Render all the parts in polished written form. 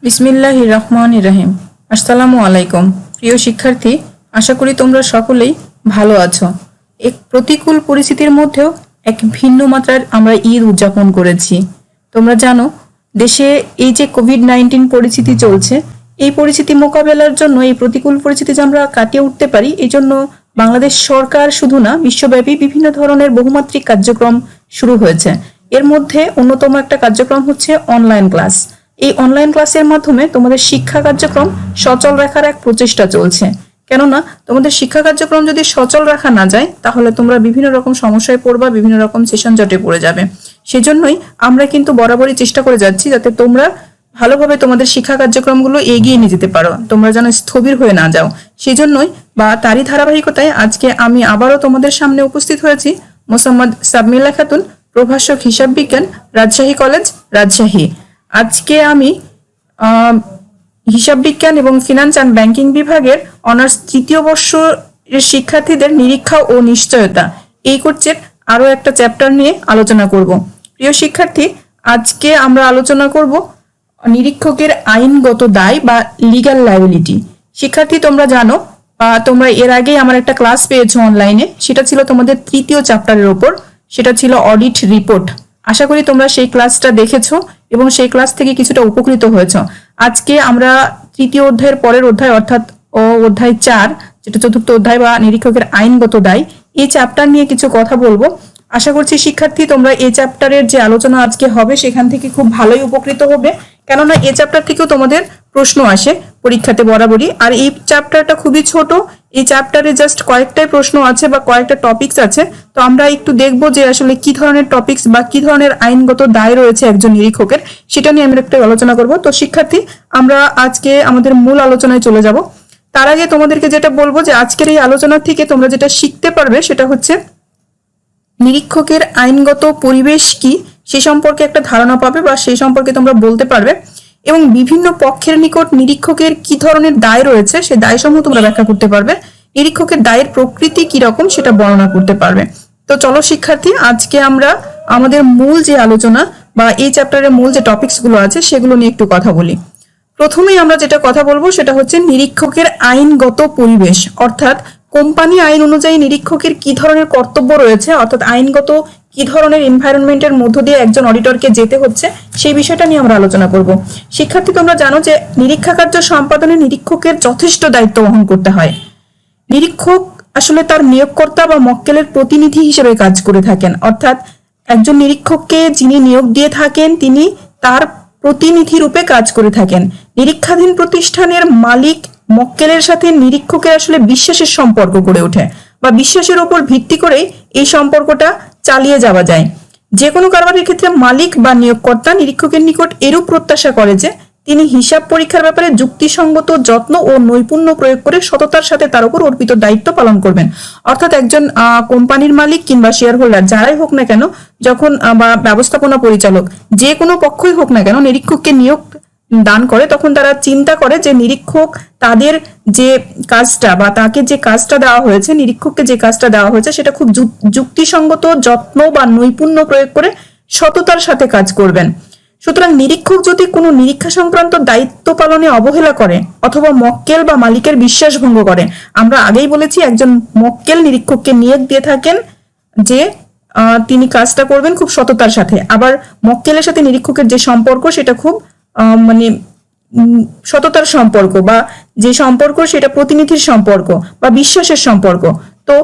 বিসমিল্লাহির রহমানির রহিম। আসসালামু আলাইকুম প্রিয় শিক্ষার্থী, আশা করি তোমরা সকলেই ভালো আছো। এক প্রতিকূল পরিস্থিতির মধ্যেও এক ভিন্ন মাত্রার আমরা ঈদ উদযাপন করেছি। তোমরা জানো দেশে এই যে কোভিড-19 পরিস্থিতি চলছে, এই পরিস্থিতি মোকাবেলার জন্য এই প্রতিকূল পরিস্থিতি যে আমরা কাটিয়ে উঠতে পারি, এই জন্য বাংলাদেশ সরকার শুধু না, বিশ্বব্যাপী বিভিন্ন ধরনের বহুমাত্রিক কার্যক্রম শুরু হয়েছে। এর মধ্যে অন্যতম একটা কার্যক্রম হচ্ছে অনলাইন ক্লাস। এই অনলাইন ক্লাসের মাধ্যমে তোমাদের শিক্ষা কার্যক্রম সচল রাখার এক প্রচেষ্টা চলছে। কেননা তোমাদের শিক্ষা কার্যক্রম যদি সচল রাখা না যায়, তাহলে তোমরা বিভিন্ন রকম সমস্যায় পড়বা, বিভিন্ন রকম সেশন জটে পড়ে যাবে। সেজন্যই আমরা কিন্তু বরাবরই চেষ্টা করে যাচ্ছি যাতে তোমরা ভালোভাবে তোমাদের শিক্ষা কার্যক্রমগুলো এগিয়ে নিয়ে যেতে পারো, তোমরা যেন স্থবির হয়ে না যাও। সেজন্যই বা তারই ধারাবাহিকতায় আজকে আমি আবারও তোমাদের সামনে উপস্থিত হয়েছি। মোসাম্মদ সাবমিলা খাতুন, প্রভাষক হিসাব বিজ্ঞান, রাজশাহী কলেজ, রাজশাহী। আজকে আমি হিসাব বিজ্ঞান এবং ফিনান্স অ্যান্ড ব্যাংকিং বিভাগের অনার্স তৃতীয় বর্ষের শিক্ষার্থীদের নিরীক্ষা ও নিশ্চয়তা এই কোর্সের আরো একটা চ্যাপ্টার নিয়ে আলোচনা করব। প্রিয় শিক্ষার্থী, আজকে আমরা আলোচনা করব নিরীক্ষকের আইনগত দায় বা লিগ্যাল লায়াবিলিটি। শিক্ষার্থী, তোমরা জানো বা তোমরা এর আগেই আমার একটা ক্লাস পেয়েছো অনলাইনে, সেটা ছিল তোমাদের তৃতীয় চ্যাপ্টারের ওপর, সেটা ছিল অডিট রিপোর্ট। আশা করি তোমরা সেই ক্লাসটা দেখেছো এবং সেই ক্লাস থেকে কিছুটা উপকৃত হয়েছো। আজকে আমরা তৃতীয় অধ্যায়ের পরের অধ্যায় অর্থাৎ অধ্যায় 4, যেটা চতুর্থ অধ্যায় বা নিরীক্ষকের আইনগত দায়, এই চ্যাপ্টার নিয়ে কিছু কথা বলবো। আশা করছি শিক্ষার্থী তোমরা এই চ্যাপ্টারের যে আলোচনা আজকে হবে সেখান থেকে খুব ভালোই উপকৃত হবে, কেননা এই চ্যাপ্টার থেকেও তোমাদের প্রশ্ন আসে পরীক্ষাতে বরাবরই। আর এই চ্যাপ্টারটা খুবই ছোট, এই চ্যাপ্টারে জাস্ট কয়েকটাই প্রশ্ন আছে বা কয়েকটা টপিকস আছে। তো আমরা একটু দেখবো যে আসলে কি ধরনের টপিকস বা কি ধরনের আইনগত দায় রয়েছে একজন নিরীক্ষকের, সেটা নিয়ে আমরা একটু আলোচনা করব। তো শিক্ষার্থী, আমরা আজকে আমাদের মূল আলোচনায় চলে যাব। তার আগে তোমাদেরকে যেটা বলবো যে আজকের এই আলোচনা থেকে তোমরা যেটা শিখতে পারবে সেটা হচ্ছে নিরীক্ষকের আইনগত পরিবেশ কি সে সম্পর্কে একটা ধারণা পাবে বা সেই সম্পর্কে তোমরা বলতে পারবে, এবং বিভিন্ন পক্ষের নিকট নিরীক্ষকের কি ধরনের দায় রয়েছে সে দায়সমূহ তোমরা ব্যাখ্যা করতে পারবে। নিরীক্ষকের দায়ের প্রকৃতি কি রকম সেটা বর্ণনা করতে পারবে। তো চলো শিক্ষার্থী, আজকে আমরা আমাদের মূল যে আলোচনা বা এই চ্যাপ্টারের মূল যে টপিকস গুলো আছে সেগুলো নিয়ে একটু কথা বলি। প্রথমেই আমরা যেটা কথা বলবো সেটা হচ্ছে নিরীক্ষকের আইনগত পরিবেশ, অর্থাৎ কোম্পানি আইন অনুযায়ী নিরীক্ষকের কি ধরনের কর্তব্য রয়েছে, অর্থাৎ আইনগত কি ধরনের এনভায়রনমেন্টের মধ্য দিয়ে একজন অডিটরকে যেতে হচ্ছে, সেই বিষয়টা নিয়ে আমরা আলোচনা করব। শিক্ষার্থী, তোমরা জানো যে নিরীক্ষা কার্য সম্পাদনে নিরীক্ষকের যথেষ্ট দায়িত্ব বহন করতে হয়। নিরীক্ষক আসলে তার নিয়োগকর্তা বা মক্কেলের প্রতিনিধি হিসেবে কাজ করে থাকেন, অর্থাৎ একজন নিরীক্ষককে যিনি নিয়োগ দিয়ে থাকেন তিনি তার প্রতিনিধি রূপে কাজ করে থাকেন। নিরীক্ষাধীন প্রতিষ্ঠানের মালিক মক্কেলের সাথে নিরীক্ষকের আসলে বিশ্বাসের সম্পর্ক গড়ে ওঠে বা বিশ্বাসের উপর ভিত্তি করে এই সম্পর্কটা চালিয়ে যাওয়া যায়। যে কোনো কারবারের ক্ষেত্রে মালিক বা নিয়োগকর্তা নিরীক্ষকের নিকট এরূপ প্রত্যাশা করে যে তিনি হিসাব পরীক্ষার ব্যাপারে যুক্তিসঙ্গত যত্ন ও নৈপুণ্য প্রয়োগ করে সততার সাথে তার উপর অর্পিত দায়িত্ব পালন করবেন। অর্থাৎ একজন কোম্পানির মালিক কিংবা শেয়ার হোল্ডার যারাই হোক না কেন, যখন বা ব্যবস্থাপনা পরিচালক যে কোনো পক্ষই হোক না কেন নিরীক্ষককে নিয়োগ দান করে, তখন তারা চিন্তা করে যে নিরীক্ষক তাদের যে কাজটা বা তাকে যে কাজটা দেওয়া হয়েছে, নিরীক্ষককে যে কাজটা দেওয়া হয়েছে সেটা খুব যুক্তিসঙ্গত যত্ন বা নৈপুণ্য প্রয়োগ করে সততার সাথে কাজ করবেন। সুতরাং নিরীক্ষক যদি কোনো নিরীক্ষা সংক্রান্ত দায়িত্ব পালনে অবহেলা করে অথবা মক্কেল বা মালিকের বিশ্বাস ভঙ্গ করে, আমরা আগেই বলেছি একজন মক্কেল নিরীক্ষককে নিয়োগ দিয়ে থাকেন যে তিনি কাজটা করবেন খুব সততার সাথে, আবার মক্কেলের সাথে নিরীক্ষকের যে সম্পর্ক সেটা খুব মানে সততার সম্পর্ক বা যে সম্পর্ক সেটা প্রতিনিধির সম্পর্ক বা বিশ্বাসের সম্পর্ক। তো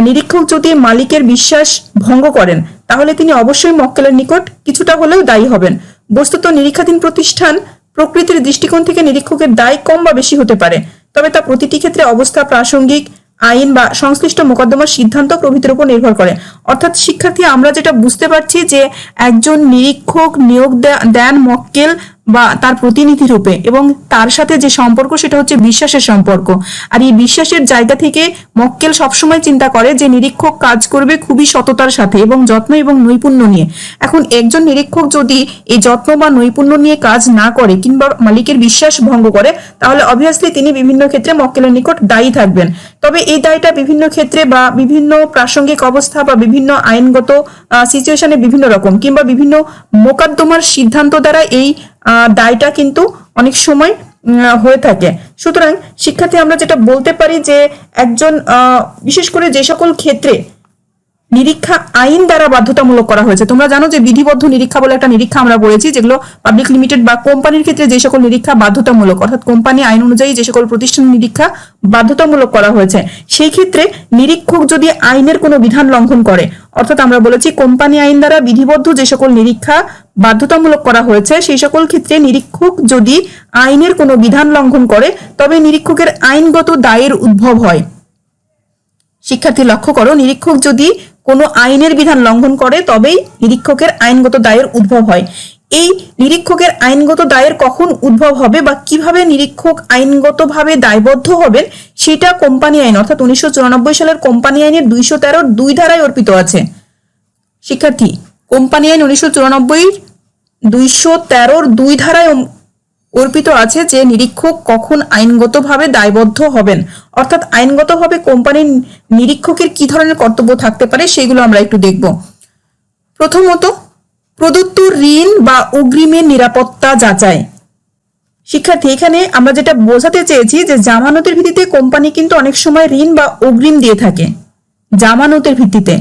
নিরীক্ষক যদি মালিকের বিশ্বাস ভঙ্গ করেন তাহলে তিনি অবশ্যই মক্কেলের নিকট কিছুটা হলেও দায়ী হবেন। বস্তুত নিরীক্ষাধীন প্রতিষ্ঠান প্রকৃতির দৃষ্টিকোণ থেকে নিরীক্ষকের দায় কম বা বেশি হতে পারে, তবে তা প্রতিটি ক্ষেত্রে অবস্থা, প্রাসঙ্গিক আইন বা সংশ্লিষ্ট মোকদ্দমার সিদ্ধান্ত প্রভৃতির উপর নির্ভর করে। অর্থাৎ শিক্ষার্থী, আমরা যেটা বুঝতে পারছি যে একজন নিরীক্ষক নিয়োগ দেন মক্কেল বা তার প্রতিনিধি রূপে, এবং তার সাথে যে সম্পর্ক সেটা হচ্ছে বিশ্বাসের সম্পর্ক। আর এই বিশ্বাসের জায়গা থেকে মক্কেল সবসময় চিন্তা করে যে নিরীক্ষক কাজ করবে খুবই সততার সাথে এবং যত্ন এবং নৈপুণ্য নিয়ে। এখন একজন নিরীক্ষক যদি এই যত্ন বা নৈপুণ্য নিয়ে কাজ না করে কিংবা মালিকের বিশ্বাস ভঙ্গ করে, তাহলে অবভিয়াসলি তিনি বিভিন্ন ক্ষেত্রে মক্কেলের নিকট দায়ী থাকবেন। তবে এই দায়টা বিভিন্ন ক্ষেত্রে বা বিভিন্ন প্রাসঙ্গিক অবস্থা বা বিভিন্ন আইনগত সিচুয়েশনে বিভিন্ন রকম কিংবা বিভিন্ন মোকদ্দমার সিদ্ধান্ত দ্বারা এই দায়টা কিন্তু অনেক সময় হয়ে থাকে। সুতরাং শিক্ষার্থী আমরা যেটা বলতে পারি যে একজন বিশেষ করে যে সকল ক্ষেত্রে নিরীক্ষা আইন দ্বারা বাধ্যতামূলক করা হয়েছে, তোমরা জানো যে বিধিবদ্ধ নিরীক্ষা বলে একটা নিরীক্ষা আমরা পড়েছি, যেগুলো পাবলিক লিমিটেড বা কোম্পানির ক্ষেত্রে যে সকল নিরীক্ষা বাধ্যতামূলক, অর্থাৎ কোম্পানি আইন অনুযায়ী যে সকল প্রতিষ্ঠান নিরীক্ষা বাধ্যতামূলক করা হয়েছে, সেই ক্ষেত্রে নিরীক্ষক যদি আইনের কোনো বিধান লঙ্ঘন করে, অর্থাৎ আমরা বলেছি কোম্পানি আইন দ্বারা বিধিবদ্ধ যে সকল নিরীক্ষা বাধ্যতামূলক করা হয়েছে সেই সকল ক্ষেত্রে নিরীক্ষক যদি আইনের কোনো বিধান লঙ্ঘন করে তবে নিরীক্ষকের আইনগত দায়ের উদ্ভব হয়। শিক্ষার্থী লক্ষ্য করো, নিরীক্ষক যদি কোনো আইনের বিধান লঙ্ঘন করে তবেই নিরীক্ষকের আইনগত দায়ের উদ্ভব হয়। এই নিরীক্ষকের আইনগত দায়ের কখন উদ্ভব হবে বা কিভাবে নিরীক্ষক আইনগতভাবে দায়বদ্ধ হবেন সেটা কোম্পানি আইন অর্থাৎ 1994 সালের কোম্পানি আইনের 213 2 ধারায় অর্পিত আছে। শিক্ষার্থী কোম্পানি আইন 1994 213 2 ধারায় অর্পিত আছে যে নিরীক্ষক কখন আইনগতভাবে দায়বদ্ধ হবেন, অর্থাৎ আইনগতভাবে কোম্পানির নিরীক্ষকের কি ধরনের কর্তব্য থাকতে পারে সেগুলো আমরা একটু দেখব। প্রথমত, প্রদত্ত ঋণ বা অগ্রিমের নিরাপত্তা যাচাই। শিক্ষার্থী এখানে আমরা যেটা বোঝাতে চেয়েছি যে জামানতের ভিত্তিতে কোম্পানি কিন্তু অনেক সময় ঋণ বা অগ্রিম দিয়ে থাকে, জামানতের ভিত্তিতে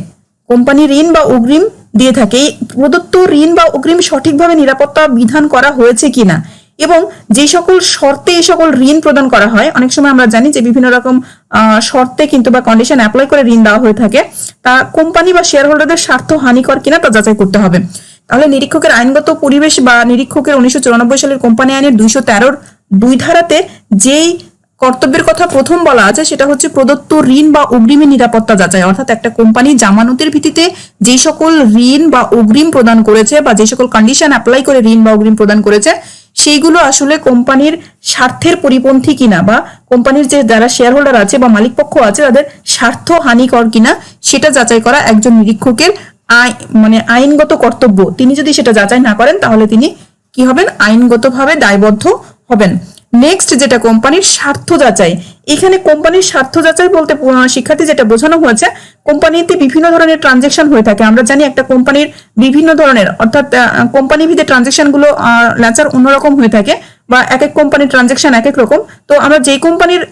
কোম্পানি ঋণ বা অগ্রিম দিয়ে থাকে। এই প্রদত্ত ঋণ বা অগ্রিম সঠিকভাবে নিরাপত্তা বিধান করা হয়েছে কিনা এবং যে সকল শর্তে এই সকল ঋণ প্রদান করা হয়, অনেক সময় আমরা জানি যে বিভিন্ন রকম শর্তে কিন্তু বা কন্ডিশন অ্যাপ্লাই করে ঋণ দেওয়া হয়ে থাকে, তা কোম্পানি বা শেয়ার হোল্ডারদের স্বার্থ হানিকর কিনা তা যাচাই করতে হবে। তাহলে নিরীক্ষকের আইনগত পরিবেশ বা নিরীক্ষকের 1994 সালের কোম্পানি আইনের 213 2 ধারাতে যেই কর্তব্যের কথা প্রথম বলা আছে সেটা হচ্ছে প্রদত্ত ঋণ বা অগ্রিমের নিরাপত্তা যাচাই, অর্থাৎ একটা কোম্পানি জামানতের ভিত্তিতে যে সকল ঋণ বা অগ্রিম প্রদান করেছে বা যে সকল কন্ডিশন অ্যাপ্লাই করে ঋণ বা অগ্রিম প্রদান করেছে সেইগুলো আসলে কোম্পানির স্বার্থের পরিপন্থী কিনা বা কোম্পানির যে যারা শেয়ার হোল্ডার আছে বা মালিক পক্ষ আছে তাদের স্বার্থ হানিকর কিনা সেটা যাচাই করা একজন নিরীক্ষকের আইনগত কর্তব্য। তিনি যদি সেটা যাচাই না করেন তাহলে তিনি কি হবেন, আইনগতভাবে দায়বদ্ধ হবেন। নেক্সট যেটা কোম্পানির স্বার্থ যাচাই। এখানে কোম্পানির স্বার্থ যাচাই বলতে শিক্ষার্থী যেটা বোঝানো হয়েছে, কোম্পানিতে বিভিন্ন ধরনের ট্রানজেকশন হয়ে থাকে। আমরা জানি একটা কোম্পানির বিভিন্ন ধরনের অর্থাৎ কোম্পানি ভিত্তিক ট্রানজেকশন গুলো নেচার অন্যরকম হয়ে থাকে বা এক এক কোম্পানির ট্রানজেকশন এক এক রকম। তো আমরা যেই কোম্পানির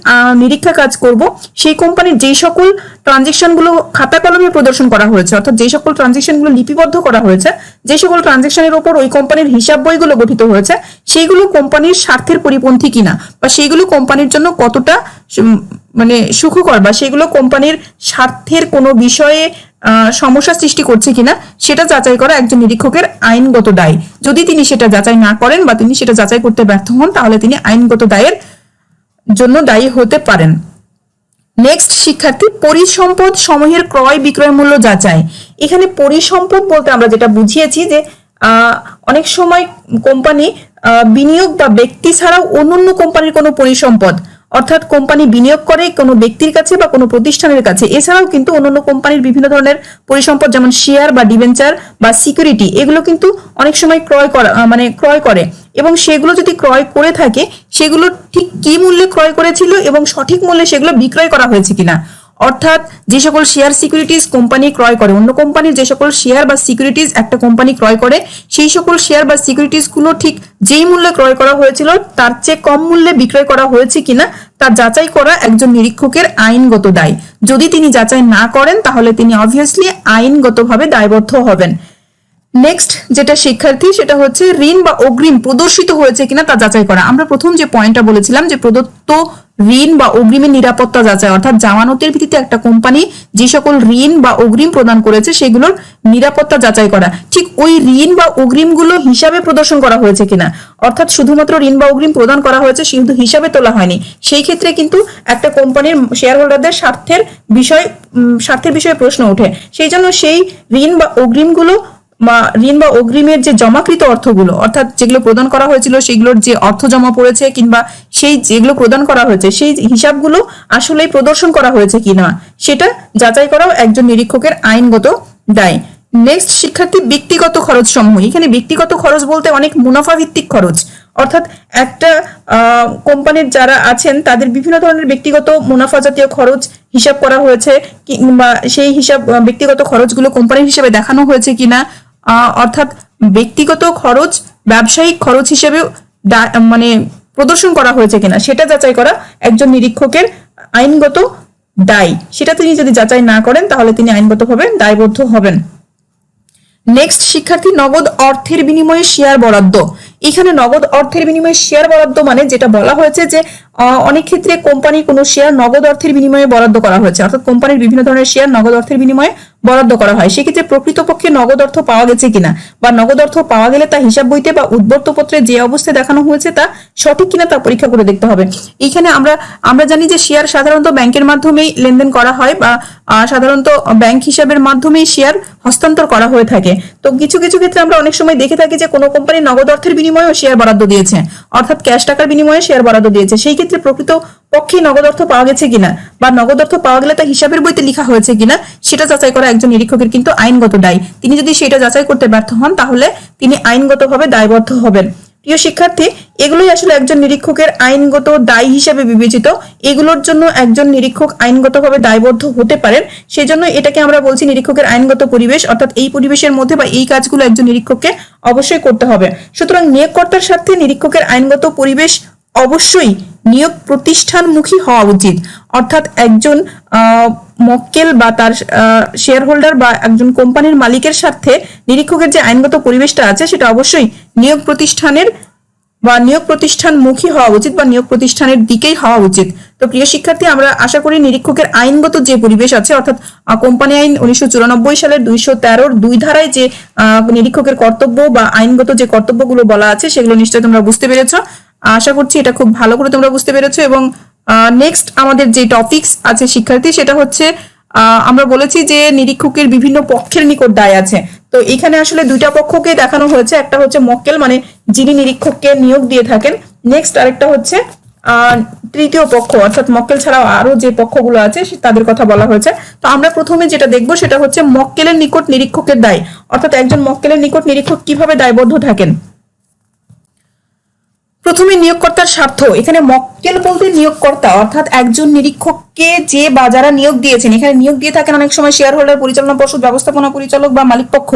নিরীক্ষা কাজ করব সেই কোম্পানির যেই সকল ট্রানজেকশন গুলো খাতা কলমে প্রদর্শন করা হয়েছে, অর্থাৎ যেই সকল ট্রানজেকশন গুলো লিপিবদ্ধ করা হয়েছে, যে সকল ট্রানজেকশনের উপর ওই কোম্পানির হিসাব বইগুলো গঠিত হয়েছে সেইগুলো কোম্পানির স্বার্থের পরিপন্থী কিনা বা সেইগুলো কোম্পানির জন্য কতটা সুখকর বা সেগুলো কোম্পানির স্বার্থের কোনো বিষয়ে সমস্যা সৃষ্টি করছে কিনা সেটা যাচাই করা একজন নিরীক্ষকের আইনগত দায়। যদি তিনি সেটা যাচাই না করেন বা তিনি সেটা যাচাই করতে ব্যর্থ হন তাহলে তিনি আইনগত দায়ের জন্য দায়ী হতে পারেন। নেক্সট শিক্ষার্থী, পরিসম্পদ সমূহের ক্রয় বিক্রয় মূল্য যাচাই। এখানে পরিসম্পদ বলতে আমরা যেটা বুঝিয়েছি যে অনেক সময় কোম্পানি বিনিয়োগ বা ব্যক্তি ছাড়াও অন্যান্য কোম্পানির কোনো পরিসম্পদ, অর্থাৎ কোম্পানি বিনিয়োগ করে কোনো ব্যক্তির কাছে বা কোনো প্রতিষ্ঠানের কাছে, এছাড়াও কিন্তু অন্যান্য কোম্পানির বিভিন্ন ধরনের পরিসম্পদ যেমন শেয়ার বা ডিবেঞ্চার বা সিকিউরিটি এগুলো কিন্তু অনেক সময় ক্রয় করে এবং সেগুলো যদি ক্রয় করে থাকে সেগুলো ঠিক কি মূল্যে ক্রয় করেছিল এবং সঠিক মূল্যে সেগুলো বিক্রয় করা হয়েছে কিনা। অর্থাৎ যে সকল শেয়ার সিকিউরিটিজ কোম্পানি ক্রয় করে, অন্য কোম্পানির যে সকল শেয়ার বা সিকিউরিটিজ একটা কোম্পানি ক্রয় করে সেই সকল শেয়ার বা সিকিউরিটিজ গুলো ঠিক যেই মূল্যে ক্রয় করা হয়েছিল তার চেয়ে কম মূল্যে বিক্রয় করা হয়েছে কিনা তা যাচাই করা একজন নিরীক্ষকের আইনগত দায়। যদি তিনি যাচাই না করেন তাহলে তিনি অবভিয়াসলি আইনগতভাবে দায়বদ্ধ হবেন। নেক্সট যেটা শিক্ষার্থী সেটা হচ্ছে ঋণ বা অগ্রিম প্রদর্শিত হয়েছে কিনা তা যাচাই করা। আমরা প্রথম যে পয়েন্টটা বলেছিলাম যে প্রদত্ত ঋণ বা অগ্রিমের নিরাপত্তা যাচাই, অর্থাৎ জামানতের ভিত্তিতে একটা কোম্পানি যে সকল ঋণ বা অগ্রিম প্রদান করেছে সেগুলোর নিরাপত্তা যাচাই করা। ঠিক ওই ঋণ বা অগ্রিম গুলো হিসাবে প্রদর্শন করা হয়েছে কিনা, অর্থাৎ শুধুমাত্র ঋণ বা অগ্রিম প্রদান করা হয়েছে শুধু হিসাবে তোলা হয়নি, সেই ক্ষেত্রে কিন্তু একটা কোম্পানির শেয়ার হোল্ডারদের স্বার্থের বিষয়ে প্রশ্ন ওঠে। সেই জন্য সেই ঋণ বা অগ্রিম গুলো বা ঋণ বা অগ্রিমের যে জমাকৃত অর্থগুলো, অর্থাৎ যেগুলো প্রদান করা হয়েছিল সেগুলোর যে অর্থ জমা পড়েছে কিংবা সেই যেগুলো প্রদান করা হয়েছে সেই হিসাবগুলো আসলে প্রদর্শন করা হয়েছে কিনা সেটা যাচাই করাও একজন নিরীক্ষকের আইনগত দায়। নেক্সট শিক্ষার্থী, ব্যক্তিগত খরচ সমূহ। এখানে ব্যক্তিগত খরচ বলতে অনেক মুনাফা ভিত্তিক খরচ, অর্থাৎ একটা কোম্পানির যারা আছেন তাদের বিভিন্ন ধরনের ব্যক্তিগত মুনাফা জাতীয় খরচ হিসাব করা হয়েছে কিংবা সেই হিসাব ব্যক্তিগত খরচগুলো কোম্পানির হিসেবে দেখানো হয়েছে কিনা, অর্থাৎ ব্যক্তিগত খরচ ব্যবসায়িক খরচ হিসেবে মানে প্রদর্শন করা হয়েছে কিনা সেটা যাচাই করা একজন নিরীক্ষকের আইনগত দায়। সেটা তিনি যদি যাচাই না করেন তাহলে তিনি আইনগতভাবে দায়বদ্ধ হবেন। নেক্সট শিক্ষার্থী, নগদ অর্থের বিনিময়ে শেয়ার বরাদ্দ। এখানে নগদ অর্থের বিনিময়ে শেয়ার বরাদ্দ মানে যেটা বলা হয়েছে যে অনেক ক্ষেত্রে কোম্পানির কোনো শেয়ার নগদ অর্থের বিনিময়ে বরাদ্দ করা হয়েছে, অর্থাৎ কোম্পানির বিভিন্ন ধরনের শেয়ার নগদ অর্থের বিনিময়ে বরাদ্দ করা হয়। সেক্ষেত্রে প্রকৃতপক্ষে নগদ অর্থ পাওয়া গেছে কিনা বা নগদ অর্থ পাওয়া গেলে তা হিসাব বইতে বা উদ্বর্তপত্রে যে অবস্থায় দেখানো হয়েছে তা সঠিক কিনা তা পরীক্ষা করে দেখতে হবে। এইখানে আমরা জানি যে শেয়ার সাধারণত ব্যাংকের মাধ্যমেই লেনদেন করা হয় বা সাধারণত ব্যাংক হিসাবের মাধ্যমেই শেয়ার হস্তান্তর করা হয়ে থাকে। তো কিছু কিছু ক্ষেত্রে আমরা অনেক সময় দেখে থাকি যে কোনো কোম্পানি নগদ অর্থের বিনিময়েও শেয়ার বরাদ্দ দিয়েছে, অর্থাৎ ক্যাশ টাকার বিনিময়ে শেয়ার বরাদ্দ দিয়েছে। সেই ক্ষেত্রে প্রকৃত পক্ষে নগদ অর্থ পাওয়া গেছে কিনা বা নগদ অর্থ পাওয়া গেলে তা হিসাবের বইতে লেখা হয়েছে কিনা সেটা যাচাই করা একজন নিরীক্ষকের কিন্তু আইনগত দায়। তিনি যদি সেটা যাচাই করতে ব্যর্থ হন তাহলে তিনি আইনগতভাবে দায়বদ্ধ হবেন। প্রিয় শিক্ষার্থী, এগুলোই আসলে একজন নিরীক্ষকের আইনগত দায় হিসেবে বিবেচিত। এগুলোর জন্য একজন নিরীক্ষক আইনগতভাবে দায়বদ্ধ হতে পারেন, সেজন্য এটাকে আমরা বলছি নিরীক্ষকের আইনগত পরিবেশ। অর্থাৎ এই পরিবেশের মধ্যে বা এই কাজগুলো একজন নিরীক্ষককে অবশ্যই করতে হবে। সুতরাং নিয়োগকর্তার সাথে নিরীক্ষকের আইনগত পরিবেশ অবশ্যই নিয়োগ প্রতিষ্ঠানমুখী হওয়া উচিত। অর্থাৎ একজন মক্কেল বা তার শেয়ার হোল্ডার বা একজন কোম্পানির মালিকের সাথে নিরীক্ষকের যে আইনগত পরিবেশটা আছে সেটা অবশ্যই নিয়োগ প্রতিষ্ঠানের বা নিয়োগ প্রতিষ্ঠানমুখী হওয়া উচিত বা নিয়োগ প্রতিষ্ঠানের দিকেই হওয়া উচিত। তো প্রিয় শিক্ষার্থী, আমরা আশা করি নিরীক্ষকের আইনগত যে পরিবেশ আছে, অর্থাৎ কোম্পানি আইন 1994 সালের 213 2 ধারায় যে নিরীক্ষকের কর্তব্য বা আইনগত যে কর্তব্যগুলো বলা আছে সেগুলো নিশ্চয়ই তোমরা বুঝতে পেরেছো। আশা করছি এটা খুব ভালো করে তোমরা বুঝতে পেরেছো। এবং নেক্সট আমাদের যে টপিকস আছে শিক্ষার্থী, সেটা হচ্ছে আমরা বলেছি যে নিরীক্ষকের বিভিন্ন পক্ষের নিকট দায় আছে। তো এখানে আসলে দুইটা পক্ষকে দেখানো হয়েছে, একটা হচ্ছে মক্কেল মানে যিনি নিরীক্ষককে নিয়োগ দিয়ে থাকেন, নেক্সট আরেকটা হচ্ছে তৃতীয় পক্ষ, অর্থাৎ মক্কেল ছাড়াও আরো যে পক্ষগুলো আছে তাদের কথা বলা হয়েছে। তো আমরা প্রথমে যেটা দেখবো সেটা হচ্ছে মক্কেলের নিকট নিরীক্ষকের দায়, অর্থাৎ একজন মক্কেলের নিকট নিরীক্ষক কিভাবে দায়বদ্ধ থাকেন। প্রথমে নিয়োগকর্তার স্বার্থ। এখানে মক্কেল বলতে নিয়োগকর্তা, অর্থাৎ একজন নিরীক্ষককে যে বা যারা নিয়োগ দিয়েছেন, এখানে নিয়োগ দিয়ে থাকেন অনেক সময় শেয়ার হোল্ডার, পরিচালনা পর্ষদ, ব্যবস্থাপনা পরিচালক বা মালিক পক্ষ।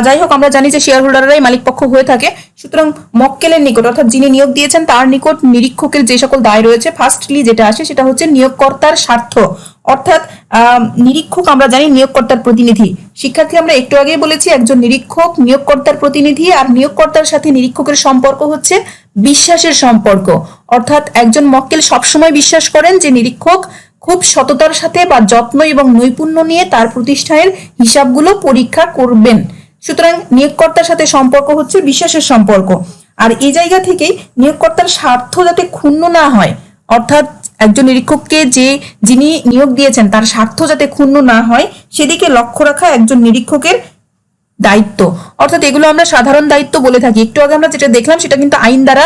যাই হোক, আমরা জানি যে শেয়ার হোল্ডাররাই মালিক পক্ষ হয়ে থাকে। সুতরাং মক্কেলের নিকট অর্থাৎ যিনি নিয়োগ দিয়েছেন তার নিকট নিরীক্ষকের যে সকল দায় রয়েছে, ফার্স্টলি যেটা আসে সেটা হচ্ছে নিয়োগকর্তার স্বার্থ। অর্থাৎ নিরীক্ষক আমরা জানি নিয়োগকর্তার প্রতিনিধি। শিক্ষার্থী, আমরা একটু আগেই বলেছি একজন নিরীক্ষক নিয়োগকর্তার প্রতিনিধি, আর নিয়োগকর্তার সাথে নিরীক্ষকের সম্পর্ক হচ্ছে বিশ্বাসের সম্পর্ক। অর্থাৎ একজন মক্কেল সবসময় বিশ্বাস করেন যে নিরীক্ষক খুব সততার সাথে বা যত্ন এবং নৈপুণ্য নিয়ে তার প্রতিষ্ঠানের হিসাবগুলো পরীক্ষা করবেন। সুতরাং নিয়োগকর্তার সাথে সম্পর্ক হচ্ছে বিশ্বাসের সম্পর্ক। আর এই জায়গা থেকেই নিয়োগকর্তার স্বার্থ যাতে ক্ষুণ্ণ না হয়, অর্থাৎ একজন নিরীক্ষককে যিনি নিয়োগ দিয়েছেন তার স্বার্থ যাতে ক্ষুণ্ণ না হয় সেদিকে লক্ষ্য রাখা একজন নিরীক্ষকের দায়িত্ব। অর্থাৎ এগুলো আমরা সাধারণ দায়িত্ব বলে থাকি। একটু আগে আমরা যেটা দেখলাম সেটা কিন্তু আইন দ্বারা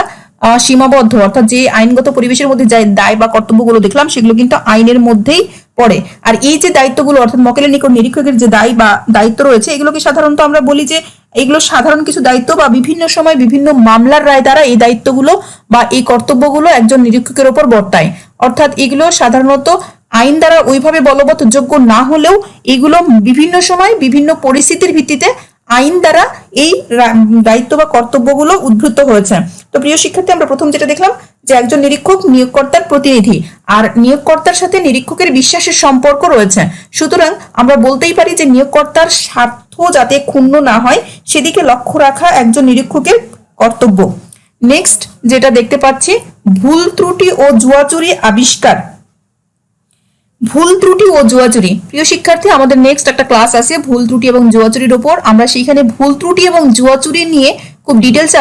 সীমাবদ্ধ, অর্থাৎ যে আইনগত পরিবেশের মধ্যে যে দায় বা কর্তব্যগুলো দেখলাম সেগুলো কিন্তু আইনের মধ্যেই পড়ে। আর এই যে দায়িত্বগুলো অর্থাৎ মক্কেলের নিকট নিরীক্ষকের যে দায় বা দায়িত্ব রয়েছে, এগুলোকে সাধারণত আমরা বলি যে এগুলো সাধারণ কিছু দায়িত্ব বা বিভিন্ন সময় বিভিন্ন মামলার রায় দ্বারা এই দায়িত্বগুলো বা এই কর্তব্যগুলো একজন নিরীক্ষকের ওপর বর্তায়। অর্থাৎ এগুলো সাধারণত আইন দ্বারা ওইভাবে বলবৎ যোগ্য না হলেও এগুলো বিভিন্ন সময় বিভিন্ন পরিস্থিতির ভিত্তিতে আইন দ্বারা এই দায়িত্ব বা কর্তব্যগুলো উদ্ভূত হয়েছে। তো প্রিয় শিক্ষার্থী, আমরা প্রথম যেটা দেখলাম যে একজন নিরীক্ষক নিয়োগকর্তার প্রতিনিধি, আর নিয়োগকর্তার সাথে নিরীক্ষকের বিশ্বাসের সম্পর্ক রয়েছে। সুতরাং আমরা বলতেই পারি যে নিয়োগকর্তার স্বার্থ যাতে ক্ষুণ্ণ না হয় সেদিকে লক্ষ্য রাখা একজন নিরীক্ষকের কর্তব্য। নেক্সট যেটা দেখতে পাচ্ছি, ভুল ত্রুটি ও জুয়াচুরি আবিষ্কার। ভুল ত্রুটি ও জুয়াচুরি। প্রিয় শিক্ষার্থী, আমাদের নেক্সট একটা ক্লাস আছে ভুল ত্রুটি এবং জুয়াচুরির উপর। আমরা সেইখানে ভুল ত্রুটি এবং জুয়াচুরি নিয়ে খুব ডিটেলস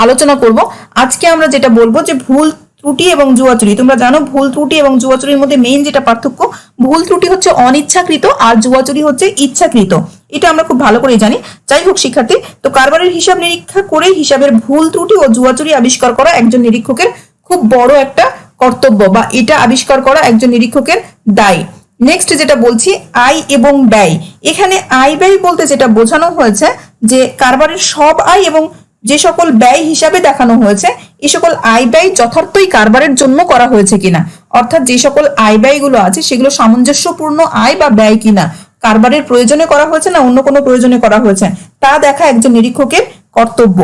আলোচনা করব। আজকে আমরা যেটা বলবো যে ভুল ত্রুটি এবং জুয়াচুরি। তোমরা জানো ভুল ত্রুটি এবং জুয়াচুরির মধ্যে মেইন যেটা পার্থক্য, ভুল ত্রুটি হচ্ছে অনিচ্ছাকৃত আর জুয়াচুরি হচ্ছে ইচ্ছাকৃত। এটা আমরা খুব ভালো করেই জানি। যাই হোক শিক্ষার্থী, তো কারবারের হিসাব নিরীক্ষা করে হিসাবের ভুল ত্রুটি ও জুয়াচুরি আবিষ্কার করা একজন নিরীক্ষকের খুব বড় একটা কর্তব্য বা এটা আবিষ্কার করা একজন নিরীক্ষকের দায়। নেক্সট যেটা বলছি, আয় এবং ব্যয়। এখানে আয় ব্যয় বলতে যেটা বোঝানো হয়েছে যে কারবারের সব আয় এবং যে সকল ব্যয় হিসাবে দেখানো হয়েছে এই সকল আয় ব্যয় যথার্থই কারবারের জন্য করা হয়েছে কিনা, অর্থাৎ যে সকল আয় ব্যয়গুলো আছে সেগুলো সামঞ্জস্যপূর্ণ আয় বা ব্যয় কিনা, কারবারের প্রয়োজনে করা হয়েছে না অন্য কোনো প্রয়োজনে করা হয়েছে তা দেখা একজন নিরীক্ষকের কর্তব্য।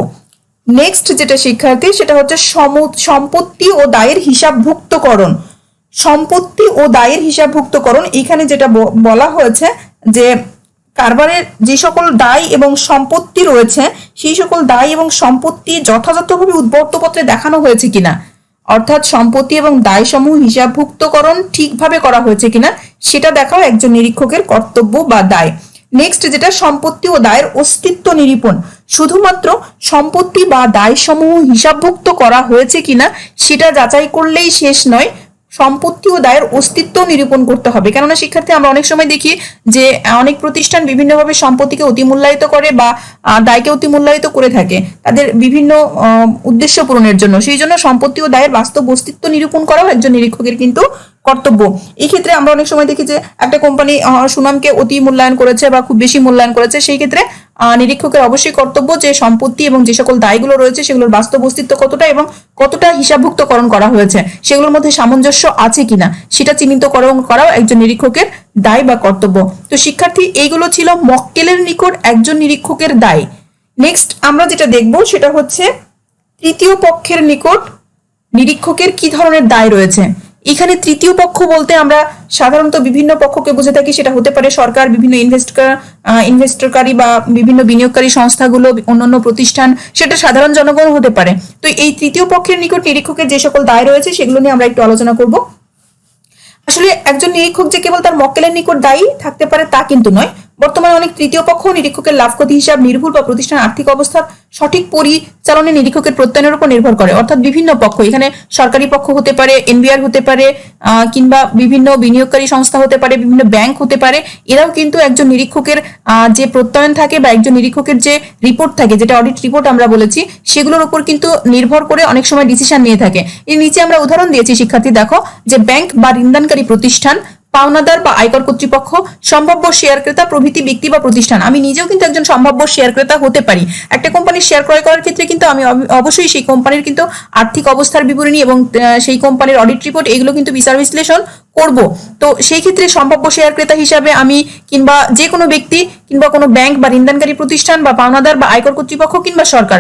নেক্সট যেটা শিক্ষার্থী সেটা হচ্ছে সম্পত্তি ও দায়ের হিসাবভুক্তকরণ। সম্পত্তি ও দায়ের হিসাবভুক্তকরণ, এখানে যেটা বলা হয়েছে যে কারবারের যে সকল দায় এবং সম্পত্তি রয়েছে সেই সকল দায় এবং সম্পত্তি যথাযথভাবে উদ্বর্তপত্রে দেখানো হয়েছে কিনা, অর্থাৎ সম্পত্তি এবং দায় সমূহ হিসাবভুক্তকরণ ঠিকভাবে করা হয়েছে কিনা সেটা দেখাও একজন নিরীক্ষকের কর্তব্য বা দায়। নেক্সট যেটা সম্পত্তি ও দায়ের অস্তিত্ব নিরূপণ, শুধুমাত্র সম্পত্তি বা দায় সমূহ হিসাবভুক্ত করা হয়েছে কিনা সেটা যাচাই করলেই শেষ নয়, সম্পত্তি ও দায়ের অস্তিত্ব নিরূপণ করতে হবে। কেননা শিক্ষার্থী আমরা অনেক সময় দেখি যে অনেক প্রতিষ্ঠান বিভিন্নভাবে সম্পত্তিকে অতিমূল্যায়িত করে বা দায়কে অতিমূল্যায়িত করে থাকে তাদের বিভিন্ন উদ্দেশ্য পূরণের জন্য, সেই জন্য সম্পত্তি ও দায়ের বাস্তব অস্তিত্ব নিরূপণ করাও একজন নিরীক্ষকের কিন্তু কর্তব্য। এই ক্ষেত্রে আমরা অনেক সময় দেখি যে একটা কোম্পানি সুনামকে অতি মূল্যায়ন করেছে বা খুব বেশি মূল্যায়ন করেছে, সেই ক্ষেত্রে নিরীক্ষকের অবশ্যই কর্তব্য যে সম্পত্তি এবং যে সকল দায়গুলো রয়েছে সেগুলোর বাস্তব অস্তিত্ব কতটা এবং কতটা হিসাবভুক্তকরণ করা হয়েছে সেগুলোর মধ্যে সামঞ্জস্য আছে কিনা সেটা চিহ্নিতকরণ করাও একজন নিরীক্ষকের দায় বা কর্তব্য। তো শিক্ষার্থী এইগুলো ছিল মক্কেলের নিকট একজন নিরীক্ষকের দায়। নেক্সট আমরা যেটা দেখব সেটা হচ্ছে তৃতীয় পক্ষের নিকট নিরীক্ষকের কি ধরনের দায় রয়েছে। এখানে তৃতীয় পক্ষ বলতে আমরা সাধারণত বিভিন্ন পক্ষকে বুঝে থাকি, সেটা হতে পারে সরকার, বিভিন্ন ইনভেস্টরকারী বা বিভিন্ন বিনিয়োগকারী সংস্থাগুলো, অন্যান্য প্রতিষ্ঠান, সেটা সাধারণ জনগণ হতে পারে। তো এই তৃতীয় পক্ষের নিকট নিরীক্ষকের যে সকল দায় রয়েছে সেগুলো নিয়ে আমরা একটু আলোচনা করব। আসলে একজন নিরীক্ষক যে কেবল তার মক্কেলের নিকট দায়ী থাকতে পারে তা কিন্তু নয়, বর্তমানে অনেক তৃতীয় পক্ষ নিরীক্ষকের লাভ ক্ষতি হিসাব, নির্ভুল বা প্রতিষ্ঠান আর্থিক অবস্থার সঠিক পরিচালনে নিরীক্ষকের প্রত্যয়নের উপর নির্ভর করে। অর্থাৎ বিভিন্ন পক্ষ, এখানে সরকারি পক্ষ হতে পারে, এনবিআর হতে পারে, কিংবা বিভিন্ন বিনিয়োগকারী সংস্থা হতে পারে, বিভিন্ন ব্যাংক হতে পারে, এরাও কিন্তু একজন নিরীক্ষকের যে প্রত্যয়ন থাকে বা একজন নিরীক্ষকের যে রিপোর্ট থাকে, যেটা অডিট রিপোর্ট আমরা বলেছি, সেগুলোর উপর কিন্তু নির্ভর করে অনেক সময় ডিসিশন নিয়ে থাকে। এর নিচে আমরা উদাহরণ দিয়েছি শিক্ষার্থী, দেখো যে ব্যাংক বা ঋণদানকারী প্রতিষ্ঠান, পাওনাদার বা আয়কর কর্তৃপক্ষ, সম্ভাব্য শেয়ার ক্রেতা প্রভৃতি ব্যক্তি বা প্রতিষ্ঠান। আমি নিজেও কিন্তু একজন সম্ভাব্য শেয়ার ক্রেতা হতে পারি। একটা কোম্পানির শেয়ার ক্রয় করার ক্ষেত্রে কিন্তু আমি অবশ্যই সেই কোম্পানির কিন্তু আর্থিক অবস্থার বিবরণী এবং সেই কোম্পানির অডিট রিপোর্ট এগুলো কিন্তু বিচার বিশ্লেষণ করব। তো সেই ক্ষেত্রে সম্ভাব্য শেয়ার ক্রেতা হিসাবে আমি কিংবা যে কোনো ব্যক্তি কিংবা কোনো ব্যাংক বা ঋণদানকারী প্রতিষ্ঠান বা পাওনাদার বা আয়কর কর্তৃপক্ষ কিংবা সরকার,